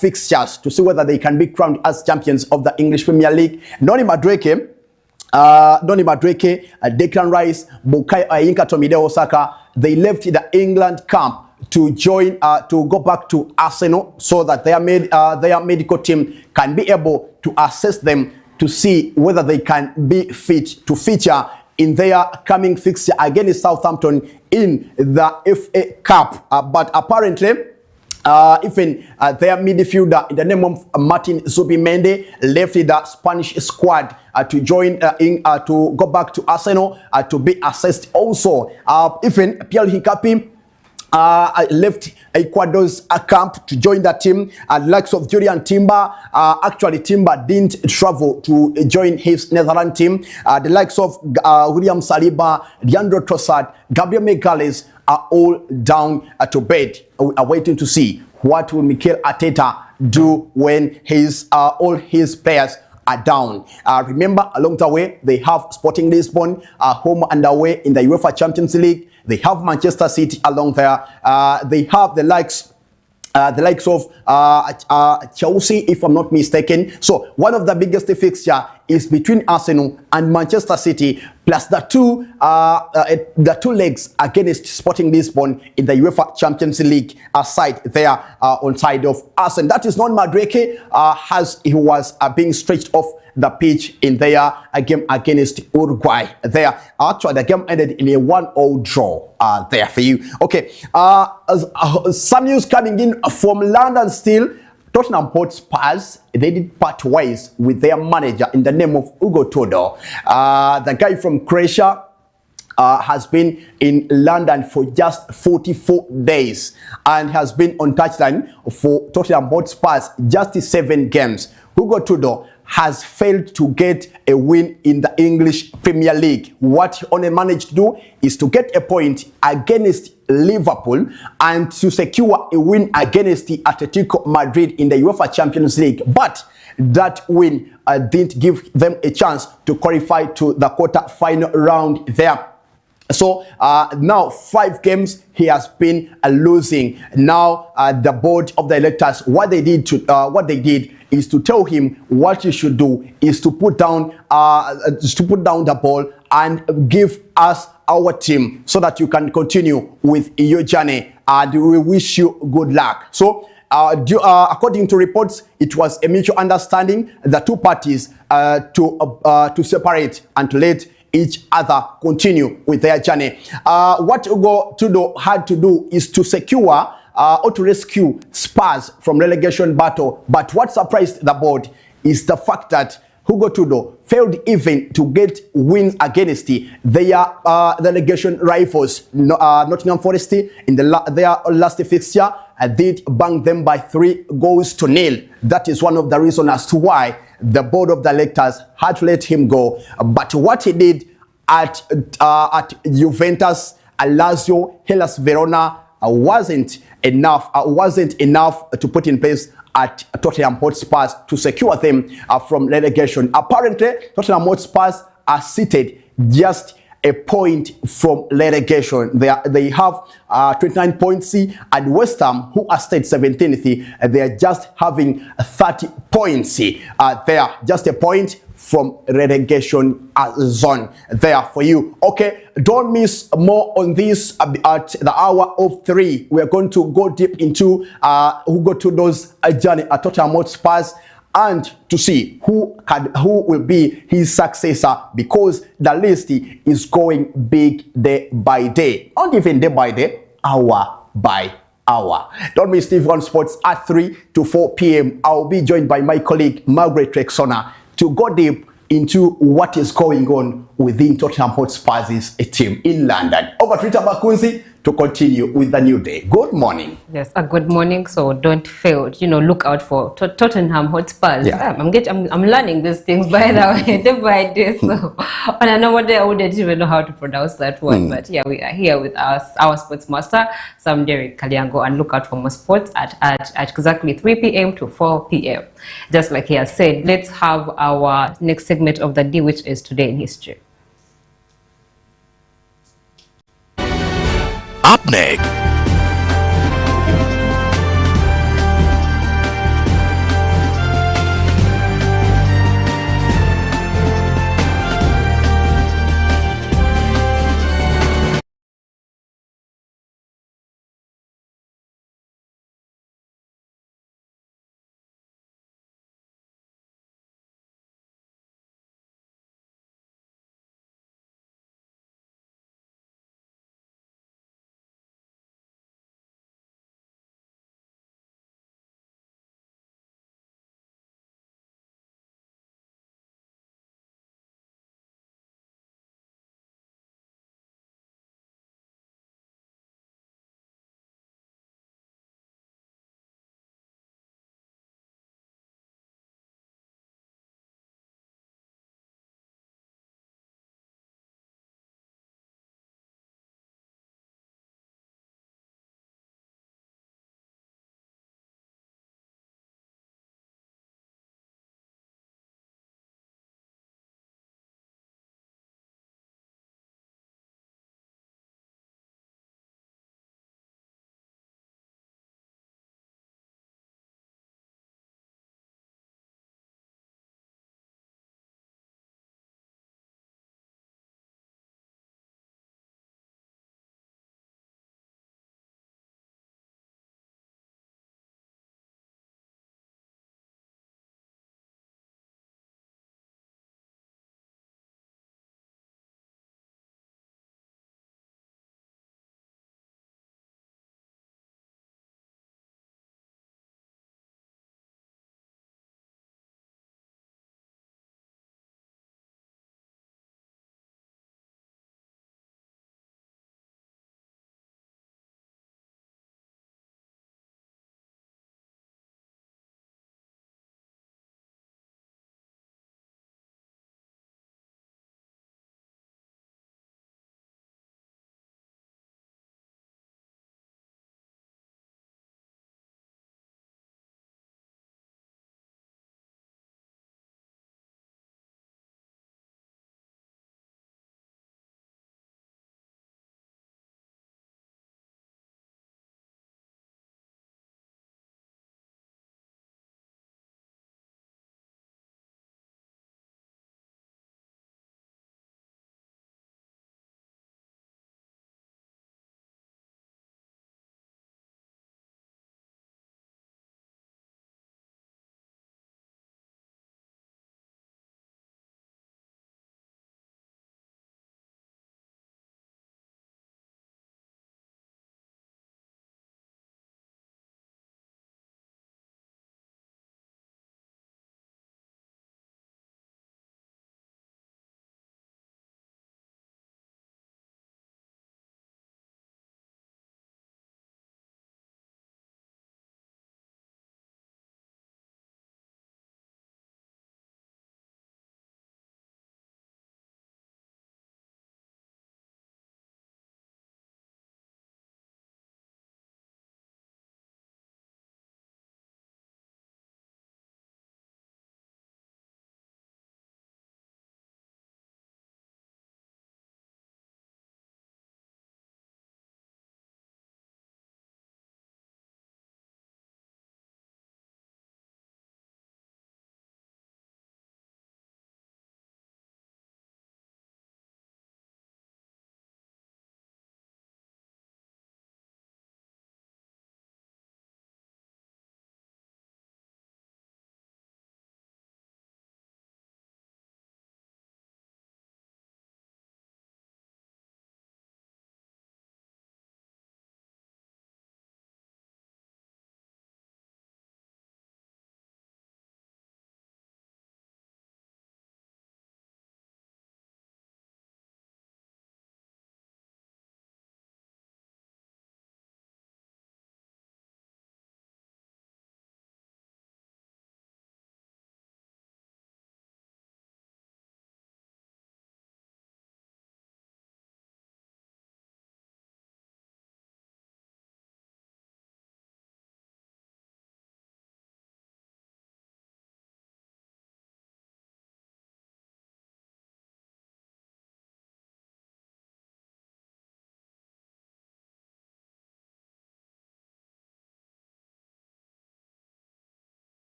fixtures to see whether they can be crowned as champions of the English Premier League. Noni Madueke, Declan Rice, Bukayo Ayinka, Tomide Osaka, they left the England camp to join, to go back to Arsenal, so that their medical team can be able to assess them to see whether they can be fit to feature in their coming fixture against Southampton in the FA Cup. But apparently, even their midfielder in the name of Martin Zubimendi left the Spanish squad to join to go back to Arsenal to be assessed also. Even Pierre Hikapi left Ecuador's camp to join the team. Likes of Julian Timber, actually Timber didn't travel to join his Netherlands team. The likes of William Saliba, Leandro Trossard, Gabriel Magalhaes are all down to bed. We are waiting to see what will Mikel Arteta do when all his players are down. Remember, along the way, they have Sporting Lisbon, home and away in the UEFA Champions League. They have Manchester City along there. They have the likes of Chelsea, if I'm not mistaken. So one of the biggest fixture is between Arsenal and Manchester City, plus the two legs against Sporting Lisbon in the UEFA Champions League side there on side of Arsenal. That is not Madueke, as he was being stretched off the pitch in their game against Uruguay. There, actually, the game ended in a 1-0 draw. There for you. Okay, some news coming in from London still. Tottenham Hotspurs, they did part ways with their manager in the name of Ugo Todo. The guy from Croatia has been in London for just 44 days and has been on touchline for Tottenham Hotspurs just 7 games. Ugo Todo has failed to get a win in the English Premier League. What he only managed to do is to get a point against Liverpool and to secure a win against the Atletico Madrid in the UEFA Champions League. But that win didn't give them a chance to qualify to the quarter-final round there. So now 5 games he has been losing. Now the board of the electors, what they did is to tell him what he should do is to put down the ball and give us our team so that you can continue with your journey, and we wish you good luck. So according to reports, it was a mutual understanding, the two parties, to separate and to let each other continue with their journey. What Ugo Todo had to do is to secure or to rescue Spurs from relegation battle. But what surprised the board is the fact that Hugo Tudo failed even to get wins against their relegation rivals, Nottingham Forest, in their last fixture. Did bang them by 3-0. That is one of the reasons as to why the board of directors had to let him go. But what he did at Juventus, Lazio, Hellas Verona wasn't enough to put in place at Tottenham Hotspur to secure them from relegation. Apparently, Tottenham Hotspur are seated just a point from relegation. They have 29 points, and West Ham, who are stayed 17th, they are just having 30 points. They are just a point from relegation zone there for you. Okay, don't miss more on this at the hour of 3. We are going to go deep into Hugo Tudo's journey at Tottenham Hotspur and to see who will be his successor, because the list is going big day by day, not even day by day, hour by hour. Don't miss TV1 Sports at 3 to 4 p.m. I'll be joined by my colleague Margaret Rexona to go deep into what is going on within Tottenham Hotspur's team in London. Over to Rita Bakunzi to continue with the new day. Good morning. Yes, a good morning. So don't fail. Look out for Tottenham Hotspurs. Yeah. I'm learning these things by the way, day by day. So on a normal day, I wouldn't even know how to pronounce that word. But yeah, we are here with our sports master, Sam Derek Kalyango, and look out for more sports at exactly 3 p.m. to 4 p.m. Just like he has said, let's have our next segment of the day, which is Today in History. Up next,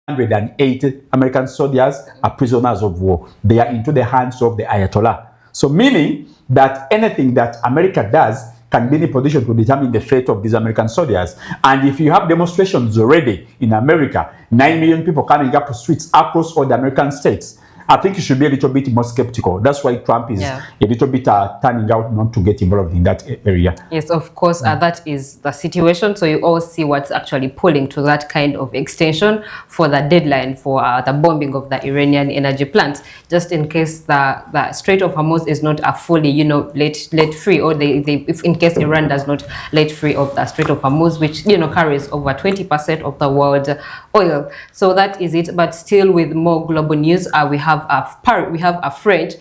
108 American soldiers are prisoners of war. They are into the hands of the Ayatollah. So meaning that anything that America does can be in a position to determine the fate of these American soldiers. And if you have demonstrations already in America, 9 million people coming up the streets across all the American states, I think you should be a little bit more skeptical. That's why Trump is a little bit turning out not to get involved in that area. Yes, of course, that is the situation. So you all see what's actually pulling to that kind of extension for the deadline for the bombing of the Iranian energy plants, just in case the Strait of Hormuz is not fully, let free, or if in case Iran does not let free of the Strait of Hormuz, which carries over 20% of the world oil. So that is it. But still, with more global news, we have a French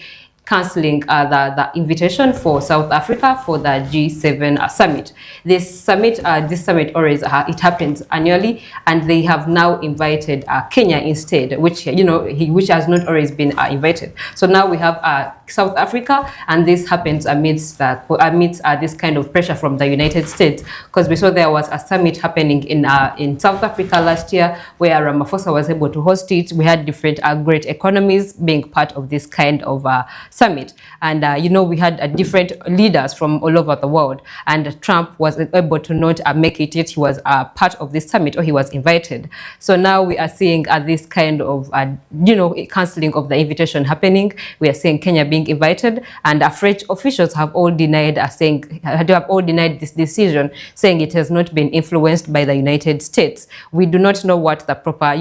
cancelling the invitation for South Africa for the G7 summit. This summit always it happens annually, and they have now invited Kenya instead, which which has not always been invited. So now we have South Africa, and this happens amidst this kind of pressure from the United States, because we saw there was a summit happening in South Africa last year where Ramaphosa was able to host it. We had different great economies being part of this kind of summit, and we had different leaders from all over the world, and Trump was able to not make it yet. He was part of this summit, or he was invited. So now we are seeing this kind of cancelling of the invitation happening. We are seeing Kenya being invited, and French officials have all denied this decision, saying it has not been influenced by the United States. We do not know what the proper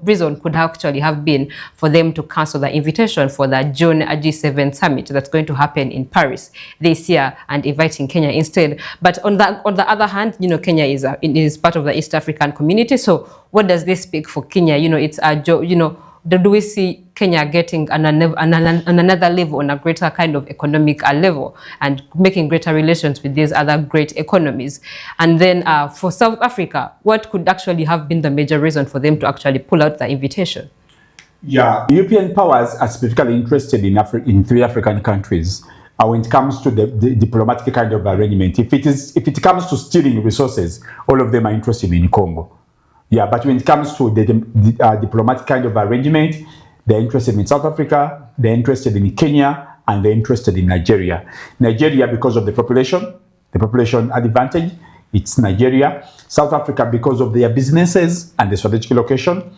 reason could actually have been for them to cancel the invitation for the June G7 summit that's going to happen in Paris this year, and inviting Kenya instead. But on the other hand, Kenya is part of the East African community. So what does this speak for Kenya? It's a do we see Kenya getting on another level, on a greater kind of economic level, and making greater relations with these other great economies? And then for South Africa, what could actually have been the major reason for them to actually pull out the invitation? Yeah, European powers are specifically interested in 3 African countries when it comes to the diplomatic kind of arrangement. If it comes to stealing resources, all of them are interested in Congo. Yeah, but when it comes to the diplomatic kind of arrangement, they're interested in South Africa, they're interested in Kenya, and they're interested in Nigeria. Nigeria because of the population advantage, it's Nigeria. South Africa because of their businesses and the strategic location.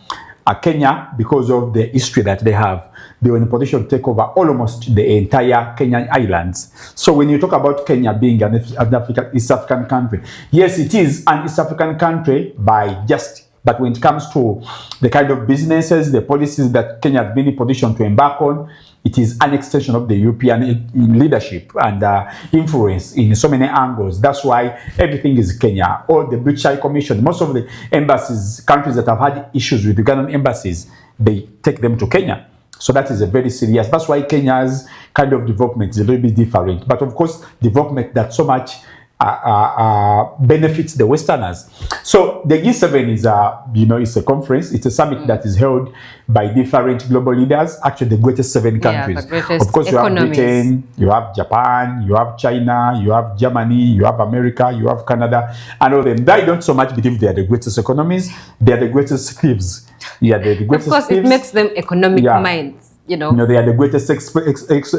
Kenya because of the history that they have. They were in a position to take over almost the entire Kenyan islands. So when you talk about Kenya being an East African country, yes, it is an East African country but when it comes to the kind of businesses, the policies that Kenya has been in position to embark on, it is an extension of the European leadership and influence in so many angles. That's why everything is Kenya. Or the British High Commission, most of the embassies, countries that have had issues with Ugandan embassies, they take them to Kenya. So that is a very serious. That's why Kenya's kind of development is a little bit different. But of course, development that so much benefits the Westerners. So the G7 is it's a conference. It's a summit that is held by different global leaders. Actually, the greatest 7 countries. The greatest of course, economies. You have Britain, you have Japan, you have China, you have Germany, you have America, you have Canada, and all of them. I don't so much believe they are the greatest economies. They are the greatest thieves. Yeah, they're the greatest. Of course, thieves. it makes them economic minds. They are the greatest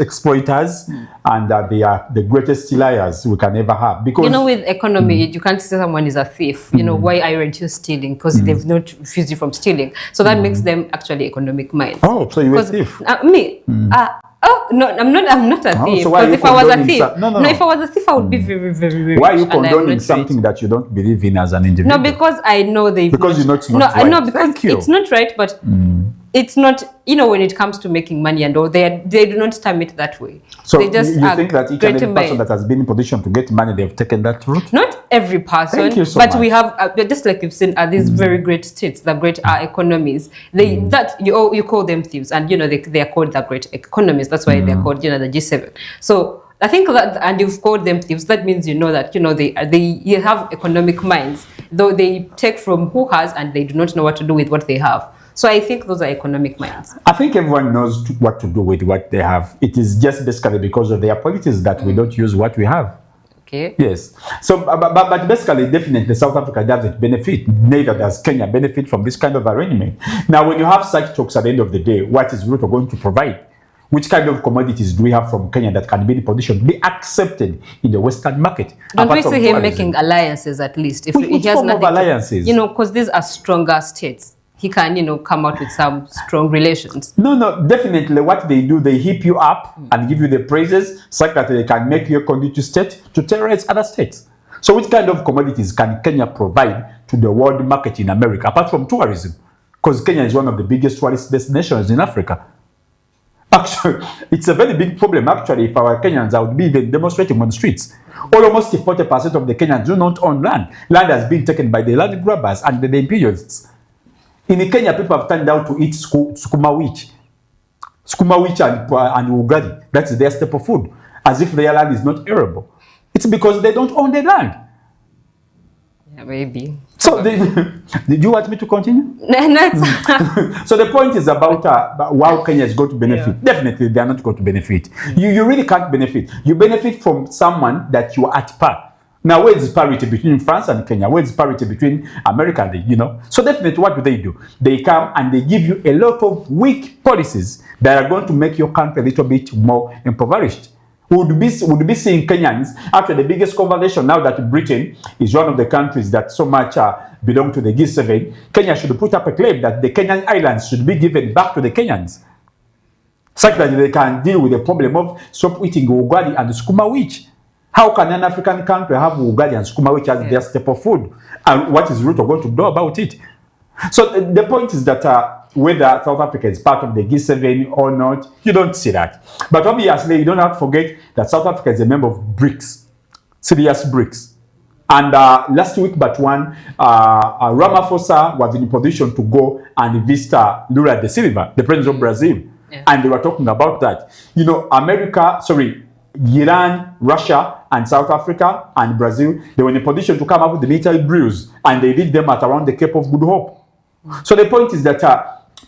exploiters, and they are the greatest liars we can ever have. Because with economy, you can't say someone is a thief. Why are you reduce stealing? Because they've not refused you from stealing. So that makes them actually economic minds. Oh, so you're a thief? Me? No, I'm not a thief. So why if I was a thief, if I was a thief, I would be very, very, very. Why are you condoning something that you don't believe in as an individual? No, because I know they. Because you know it's not right. No, because it's not right, but. It's not, when it comes to making money and all, they do not term it that way. So they just you think that each and every person that has been in position to get money, they've taken that route? Not every person, Thank you so but much. we have, just like you've seen, these very great states, the great economies. That you call them thieves, and they are called the great economies. That's why they are called, the G7. So I think that, and you've called them thieves, that means that they have economic minds, though they take from who has, and they do not know what to do with what they have. So I think those are economic minds. I think everyone knows what to do with what they have. It is just basically because of their policies that we don't use what we have. Okay. Yes. So, but basically, definitely, South Africa doesn't benefit. Neither does Kenya benefit from this kind of arrangement. Now, when you have such talks at the end of the day, what is Ruto going to provide? Which kind of commodities do we have from Kenya that can be in a position to be accepted in the Western market? Don't we see him making alliances at least? If he has form of alliances? Because these are stronger states. He can, come out with some strong relations. No, definitely what they do, they heap you up and give you the praises such that they can make you a conduit state to terrorize other states. So which kind of commodities can Kenya provide to the world market in America, apart from tourism? Because Kenya is one of the biggest tourist destinations in Africa. Actually, it's a very big problem. Actually, if our Kenyans would be even demonstrating on the streets. Almost 40% of the Kenyans do not own land. Land has been taken by the land grabbers and the imperialists. In Kenya, people have turned out to eat sukuma wiki and ugali. That's their staple food, as if their land is not arable. It's because they don't own the land. Yeah, maybe. So, did you want me to continue? No. So the point is about how Kenya is going to benefit. Yeah. Definitely, they are not going to benefit. You really can't benefit. You benefit from someone that you are at par. Now, where is parity between France and Kenya? Where is parity between America and So definitely, what do? They come and they give you a lot of weak policies that are going to make your country a little bit more impoverished. Would be seeing Kenyans, after the biggest conversation now that Britain is one of the countries that so much belong to the G7, Kenya should put up a claim that the Kenyan islands should be given back to the Kenyans, such that they can deal with the problem of stop eating ugali and sukuma wiki. How can an African country have ugali and sukuma wiki as their staple food? And what is Ruto going to do about it? So the point is that whether South Africa is part of the G7 or not, you don't see that. But obviously, you don't have to forget that South Africa is a member of BRICS, serious BRICS. And last week, Ramaphosa was in a position to go and visit Lula da Silva, the president of Brazil. Yeah. And they were talking about that. Iran, Russia, and South Africa, and Brazil, they were in a position to come up with the military drills, and they did them at around the Cape of Good Hope. So the point is that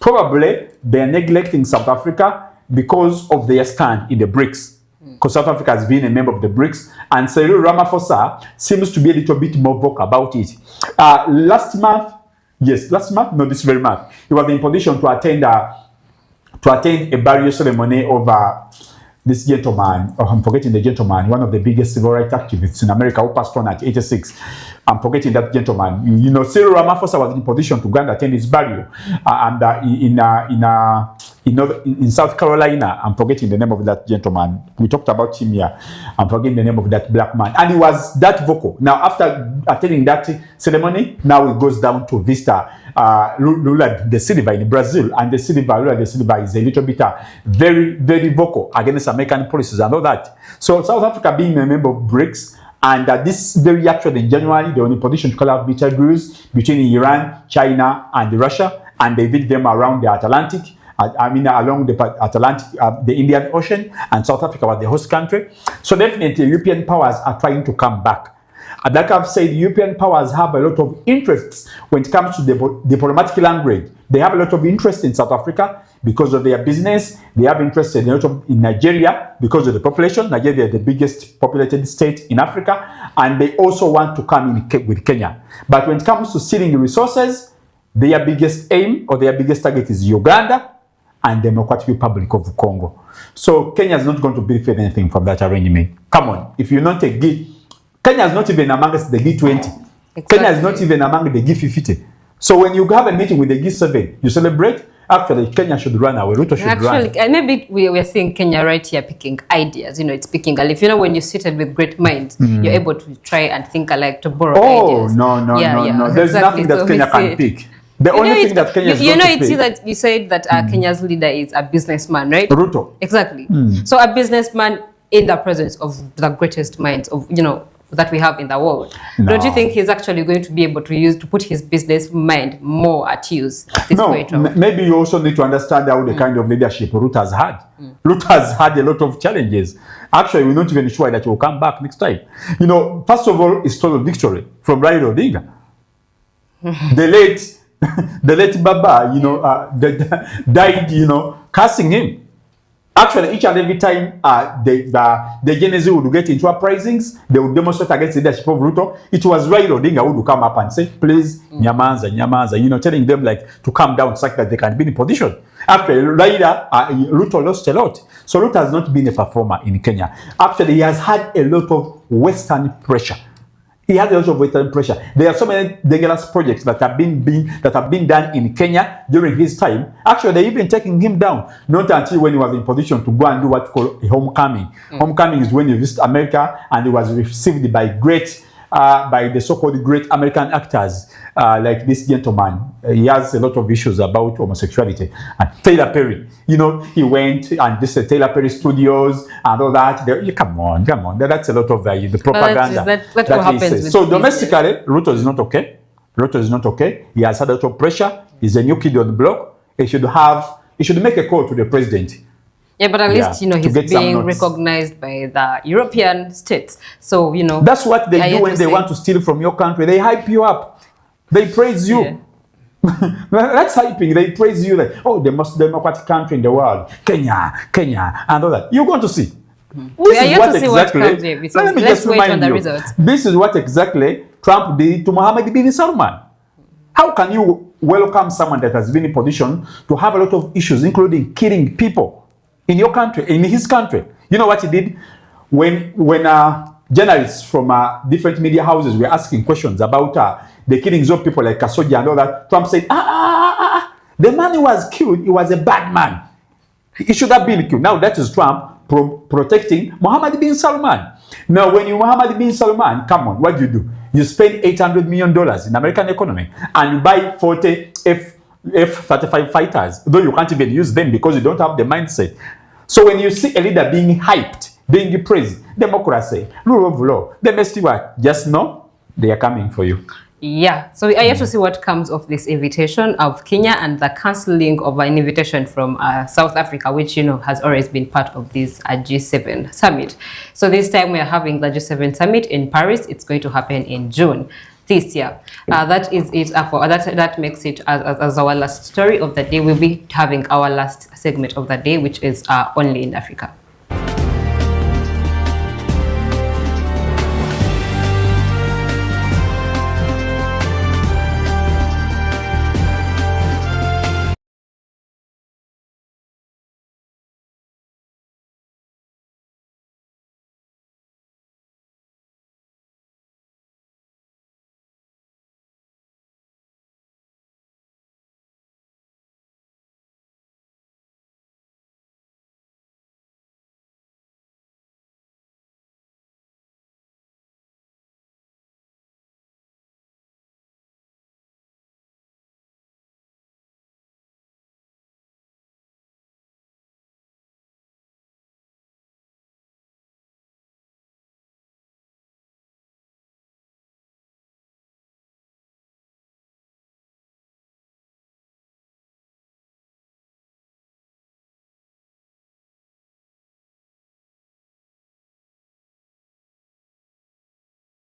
probably they're neglecting South Africa because of their stand in the BRICS. Because South Africa has been a member of the BRICS, and Cyril Ramaphosa seems to be a little bit more vocal about it. This very month, he was in position to attend a burial ceremony of this gentleman, I'm forgetting the gentleman, one of the biggest civil rights activists in America who passed on at 86. I'm forgetting that gentleman. Cyril Ramaphosa was in position to go and attend his burial. In South Carolina, I'm forgetting the name of that gentleman. We talked about him here. I'm forgetting the name of that black man. And he was that vocal. Now, after attending that ceremony, now he goes down to Vista Lula da Silva in Brazil. And Lula da Silva is a little bit very, very vocal against American policies and all that. So South Africa being a member of BRICS, and this very actually in January, they were in a position to call out military drills between Iran, China, and Russia, and they did them around the Atlantic. Along the Atlantic, the Indian Ocean, and South Africa was the host country. So definitely, European powers are trying to come back. And like I've said, European powers have a lot of interests when it comes to the diplomatic language. They have a lot of interest in South Africa because of their business. They have interest in Nigeria because of the population. Nigeria is the biggest populated state in Africa, and they also want to come in with Kenya. But when it comes to stealing resources, their biggest aim or their biggest target is Uganda and Democratic Republic of Congo. So Kenya is not going to benefit anything from that arrangement. Come on, if you're not a Kenya is not even amongst the G20. Exactly. Kenya is not even among the G50. So when you have a meeting with the G7, you celebrate. Actually, Kenya should run our Ruto should run. And maybe we are seeing Kenya right here picking ideas. It's picking. If when you're seated with great minds, you're able to try and think alike, to borrow ideas. No. There's nothing that Kenya can pick. The only thing that Kenya is going to pick. That you said that Kenya's leader is a businessman, right? Ruto. Exactly. So a businessman in the presence of the greatest minds of that we have in the world. No. Don't you think he's actually going to be able to put his business mind more at use? Maybe you also need to understand how the kind of leadership Ruto has had. Ruto has had a lot of challenges. Actually, we're not even sure that he will come back next time. First of all, it's total victory from Raila Odinga. The late Baba, died, cursing him. Actually, each and every time the Gen Z would get into uprisings, they would demonstrate against the leadership of Ruto. It was Raila Odinga who would come up and say, please, nyamanza, nyamanza, you know, telling them like to calm down so that they can be in position. Actually, Ruto lost a lot. So Ruto has not been a performer in Kenya. Actually, he has had a lot of Western pressure. He had a lot of Western pressure. There are so many dangerous projects that have been done in Kenya during his time. Actually, they're even taking him down. Not until when he was in position to go and do what you call a homecoming. Homecoming is when he visited America and he was received by the so-called great American actors like this gentleman. He has a lot of issues about homosexuality. And Taylor Perry, you know, he went and this Taylor Perry Studios and all that. Come on. That's a lot of the propaganda. That's what happens. So domestically, Ruto is not okay. Ruto is not okay. He has had a lot of pressure. He's a new kid on the block. He should make a call to the president. Yeah, but at least, you know, he's being recognized by the European states. So, you know. That's what they do when they want to steal from your country. They hype you up. They praise you. Yeah. That's hyping. They praise you like, oh, the most democratic country in the world. Kenya, and all that. You're going to see. This is what exactly. Let me just remind you. This is what exactly Trump did to Mohammed bin Salman. How can you welcome someone that has been in position to have a lot of issues, including killing people? In your country, in his country. You know what he did? When journalists from different media houses were asking questions about the killings of people like Kasoja and all that, Trump said, the man who was killed, he was a bad man. He should have been killed. Now that is Trump protecting Mohammed bin Salman. Now when you Mohammed bin Salman, come on, what do? You spend $800 million in American economy and you buy 40 F-35 fighters, though you can't even use them because you don't have the mindset. So when you see a leader being hyped, being praised, democracy, rule of law, domestic work, just know they are coming for you. Yeah, so I have to see what comes of this invitation of Kenya and the cancelling of an invitation from South Africa, which, you know, has always been part of this G7 summit. So this time we are having the G7 summit in Paris. It's going to happen in June this year. That is it. That makes it as our last story of the day. We'll be having our last segment of the day, which is Only in Africa.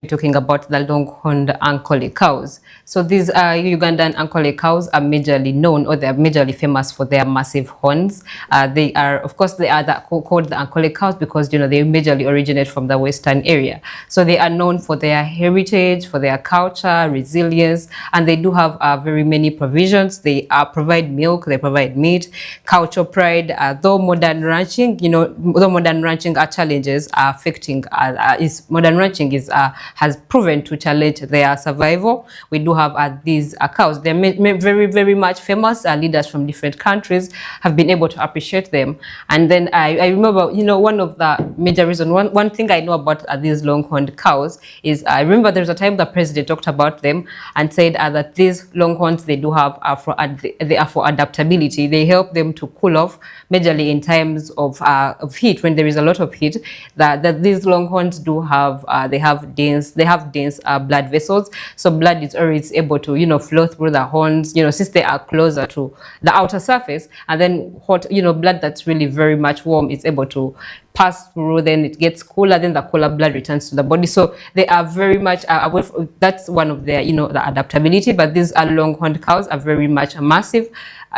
Talking about the long-horned Ankole cows. So these Ugandan Ankole cows are majorly known, or they are majorly famous for their massive horns. They are, of course, they are called the Ankole cows because, you know, they majorly originate from the western area. So they are known for their heritage, for their culture, resilience, and they do have very many provisions. They provide milk, they provide meat, cultural pride. Though modern ranching, you know, challenges are affecting. Modern ranching has proven to challenge their survival. We do have these cows. They're very, very much famous. Leaders from different countries have been able to appreciate them. And then I remember, you know, one of the major reasons, one thing I know about these longhorned cows is I remember there's a time the president talked about them and said that these longhorns, they do have they are for adaptability. They help them to cool off majorly in times of heat, when there is a lot of heat. That these longhorns do have they have dense they have dense blood vessels. So blood is always able to, flow through the horns, since they are closer to the outer surface, and then hot, blood that's really very much warm is able to pass through, then it gets cooler, then the cooler blood returns to the body. So they are very much, that's one of their, the adaptability, but these are long-horned cows are very much massive.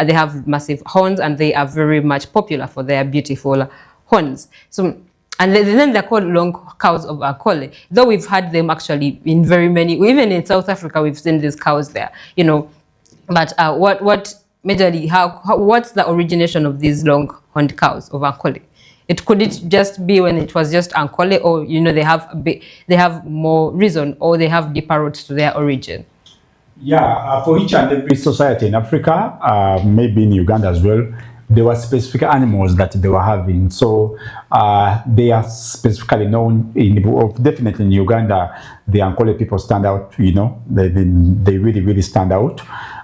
They have massive horns, and they are very much popular for their beautiful horns. So, and then they're called long cows of Ankole, though we've had them actually in very many, even in South Africa, we've seen these cows there, But what majorly, what's the origination of these long-horned cows of Ankole? Could it just be when it was just Ankole, or they have more reason, or they have deeper roots to their origin? Yeah, for each and every society in Africa, maybe in Uganda as well, there were specific animals that they were having. So they are specifically known, definitely in Uganda, the Ankole people stand out, they really, really stand out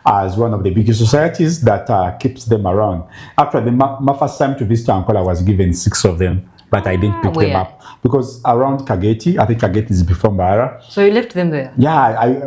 as one of the biggest societies that keeps them around. Actually, my first time to visit Ankole, I was given 6 of them, but I didn't pick them up. Because around Kageti, I think Kageti is before Mbara. So you left them there? Yeah, I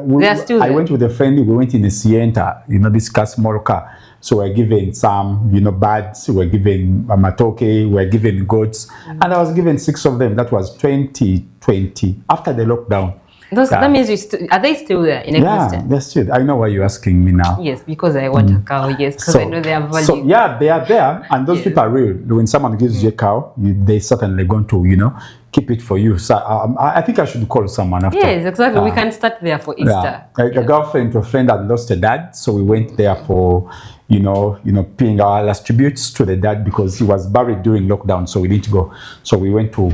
went with a friend, we went in a Sienta, this small car. So we're given some, birds, we're given matoke, we're given goats, and I was given 6 of them. That was 2020, after the lockdown. That means are they still there in existence? Yeah, they're still. I know why you're asking me now. Yes, because I want a cow. Yes, because I know they are valued. So yeah, they are there, and those people are real. When someone gives you a cow, they certainly going to, keep it for you. So I think I should call someone after. Yes, exactly. We can start there for Easter. Yeah. A girlfriend to a friend had lost a dad, so we went there for, paying our last tributes to the dad because he was buried during lockdown, so we need to go. So we went to,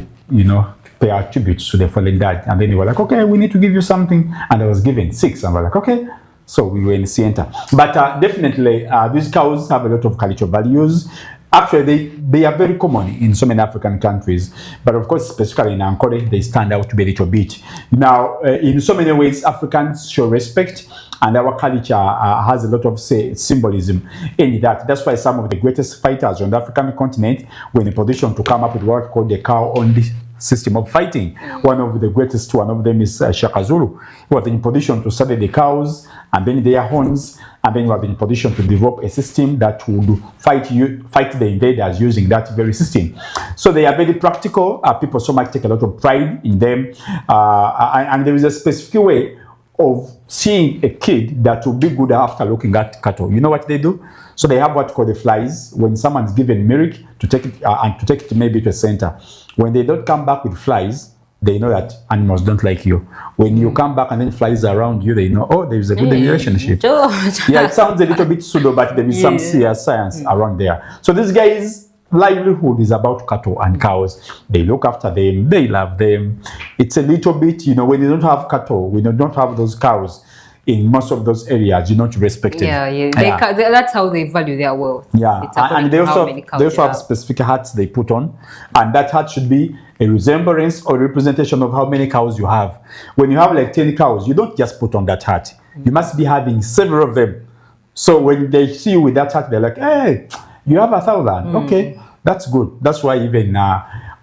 pay our tributes to the fallen dad, and then they were like, okay, we need to give you something, and I was given 6, and we're like, okay. So we were in Sienta. But definitely, these cows have a lot of cultural values. Actually, they are very common in so many African countries, but of course, specifically in Ankole, they stand out to be a little bit. Now, in so many ways, Africans show respect, and our culture has a lot of symbolism in that. That's why some of the greatest fighters on the African continent were in a position to come up with what called the cow-only system of fighting. One of the greatest, one of them is Shaka Zulu. He was in position to study the cows and then their horns, and then he was in position to develop a system that would fight the invaders using that very system. So they are very practical. People so much take a lot of pride in them, and there is a specific way of seeing a kid that will be good after looking at cattle. You know what they do? So they have what called the flies. When someone's given milk to take it and to take it maybe to a center, when they don't come back with flies, they know that animals don't like you. When you come back and then flies around you, they know, oh, there is a good relationship. Yeah, it sounds a little bit pseudo, but there is some serious science around there. So these guys' livelihood is about cattle and cows. They look after them, they love them. It's a little bit, when you don't have cattle, when you don't have those cows, in most of those areas, you're not respected. That's how they value their wealth. Yeah, and they also have specific hats they put on, and that hat should be a resemblance or representation of how many cows you have. When you have like 10 cows, you don't just put on that hat. You must be having several of them. So when they see you with that hat, they're like, hey, you have 1,000. Okay, that's good. That's why even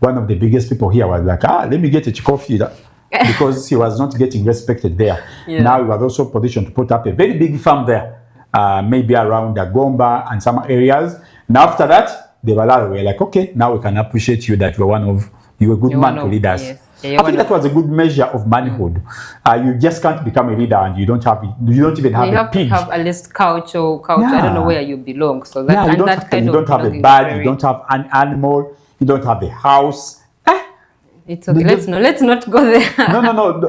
one of the biggest people here was like, let me get a coffee. Because he was not getting respected there. Now he was also positioned to put up a very big farm there, maybe around Agomba and some areas. And after that, they were like, okay, now we can appreciate you that you're a good man to lead us. I think that was a good measure of manhood. You just can't become a leader and you don't even have a pig. You have to have at least couch. I don't know where you belong. So that, you don't have a bird, you don't have an animal, you don't have a house. It's okay. Let's not go there. No.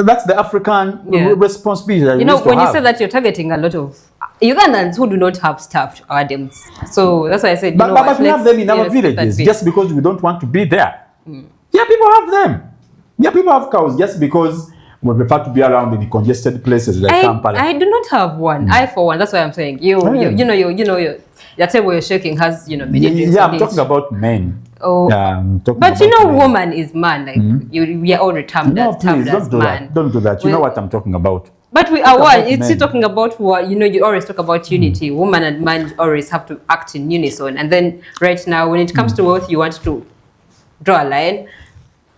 That's the African responsibility. When you say that, you're targeting a lot of Ugandans who do not have staffed Adams. So that's why I said, but we have them in our villages just because we don't want to be there. Yeah, people have them. Yeah, people have cows just because we prefer to be around in the congested places like Kampala. I do not have one. I for one. That's why I'm saying that table you're shaking has I'm talking about men. But woman is man. Like we are all termed as man. Don't do that. You know what I'm talking about. But we are one. It's still talking about what you always talk about unity. Woman and man always have to act in unison. And then right now, when it comes to wealth, you want to draw a line.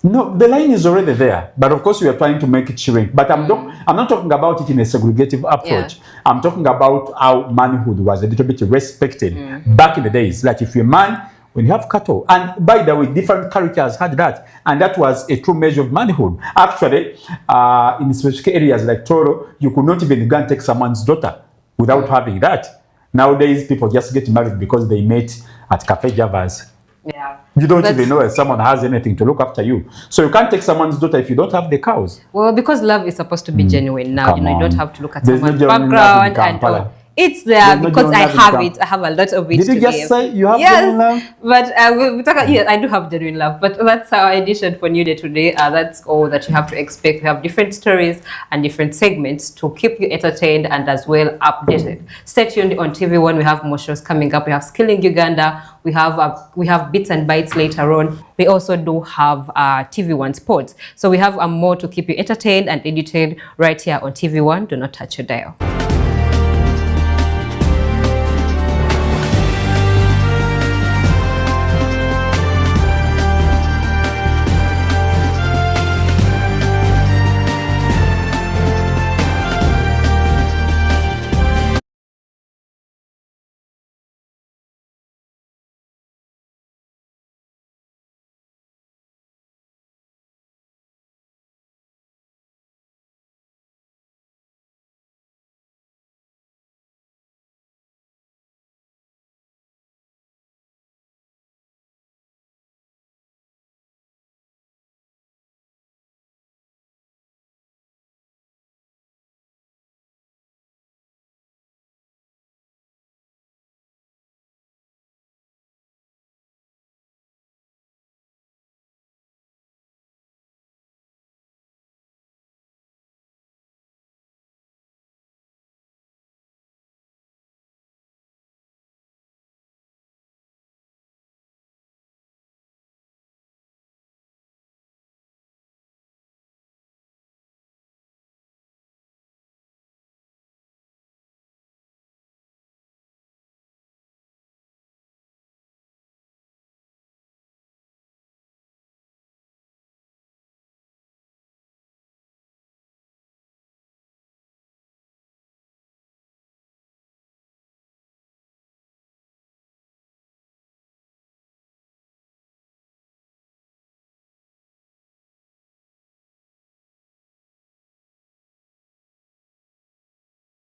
No, the line is already there, but of course we are trying to make it shrink. But I'm not talking about it in a segregative approach. I'm talking about how manhood was a little bit respected back in the days. Like if you're a man, when you have cattle, and by the way, different characters had that, and that was a true measure of manhood. Actually, in specific areas like Toro, you could not even go and take someone's daughter without having that. Nowadays, people just get married because they met at Cafe Java's. Yeah. You don't even know if someone has anything to look after you. So you can't take someone's daughter if you don't have the cows. Well, because love is supposed to be genuine now. Come You on. don't have to look at There's no someone's genuine love in background and Kampala. all. It's there There's no because I genuine love in have Kampala. it. I have a lot of it. Did you to just give. say you have Yes, genuine love? but we talk. Yes, I do have genuine love. But that's our edition for New Day today. That's all that you have to expect. We have different stories and different segments to keep you entertained and as well updated. Stay tuned on TV1. We have more shows coming up. We have Skilling Uganda. We have Bits and Bites later on. We also do have TV1 Sports. So we have more to keep you entertained and educated right here on TV1. Do not touch your dial.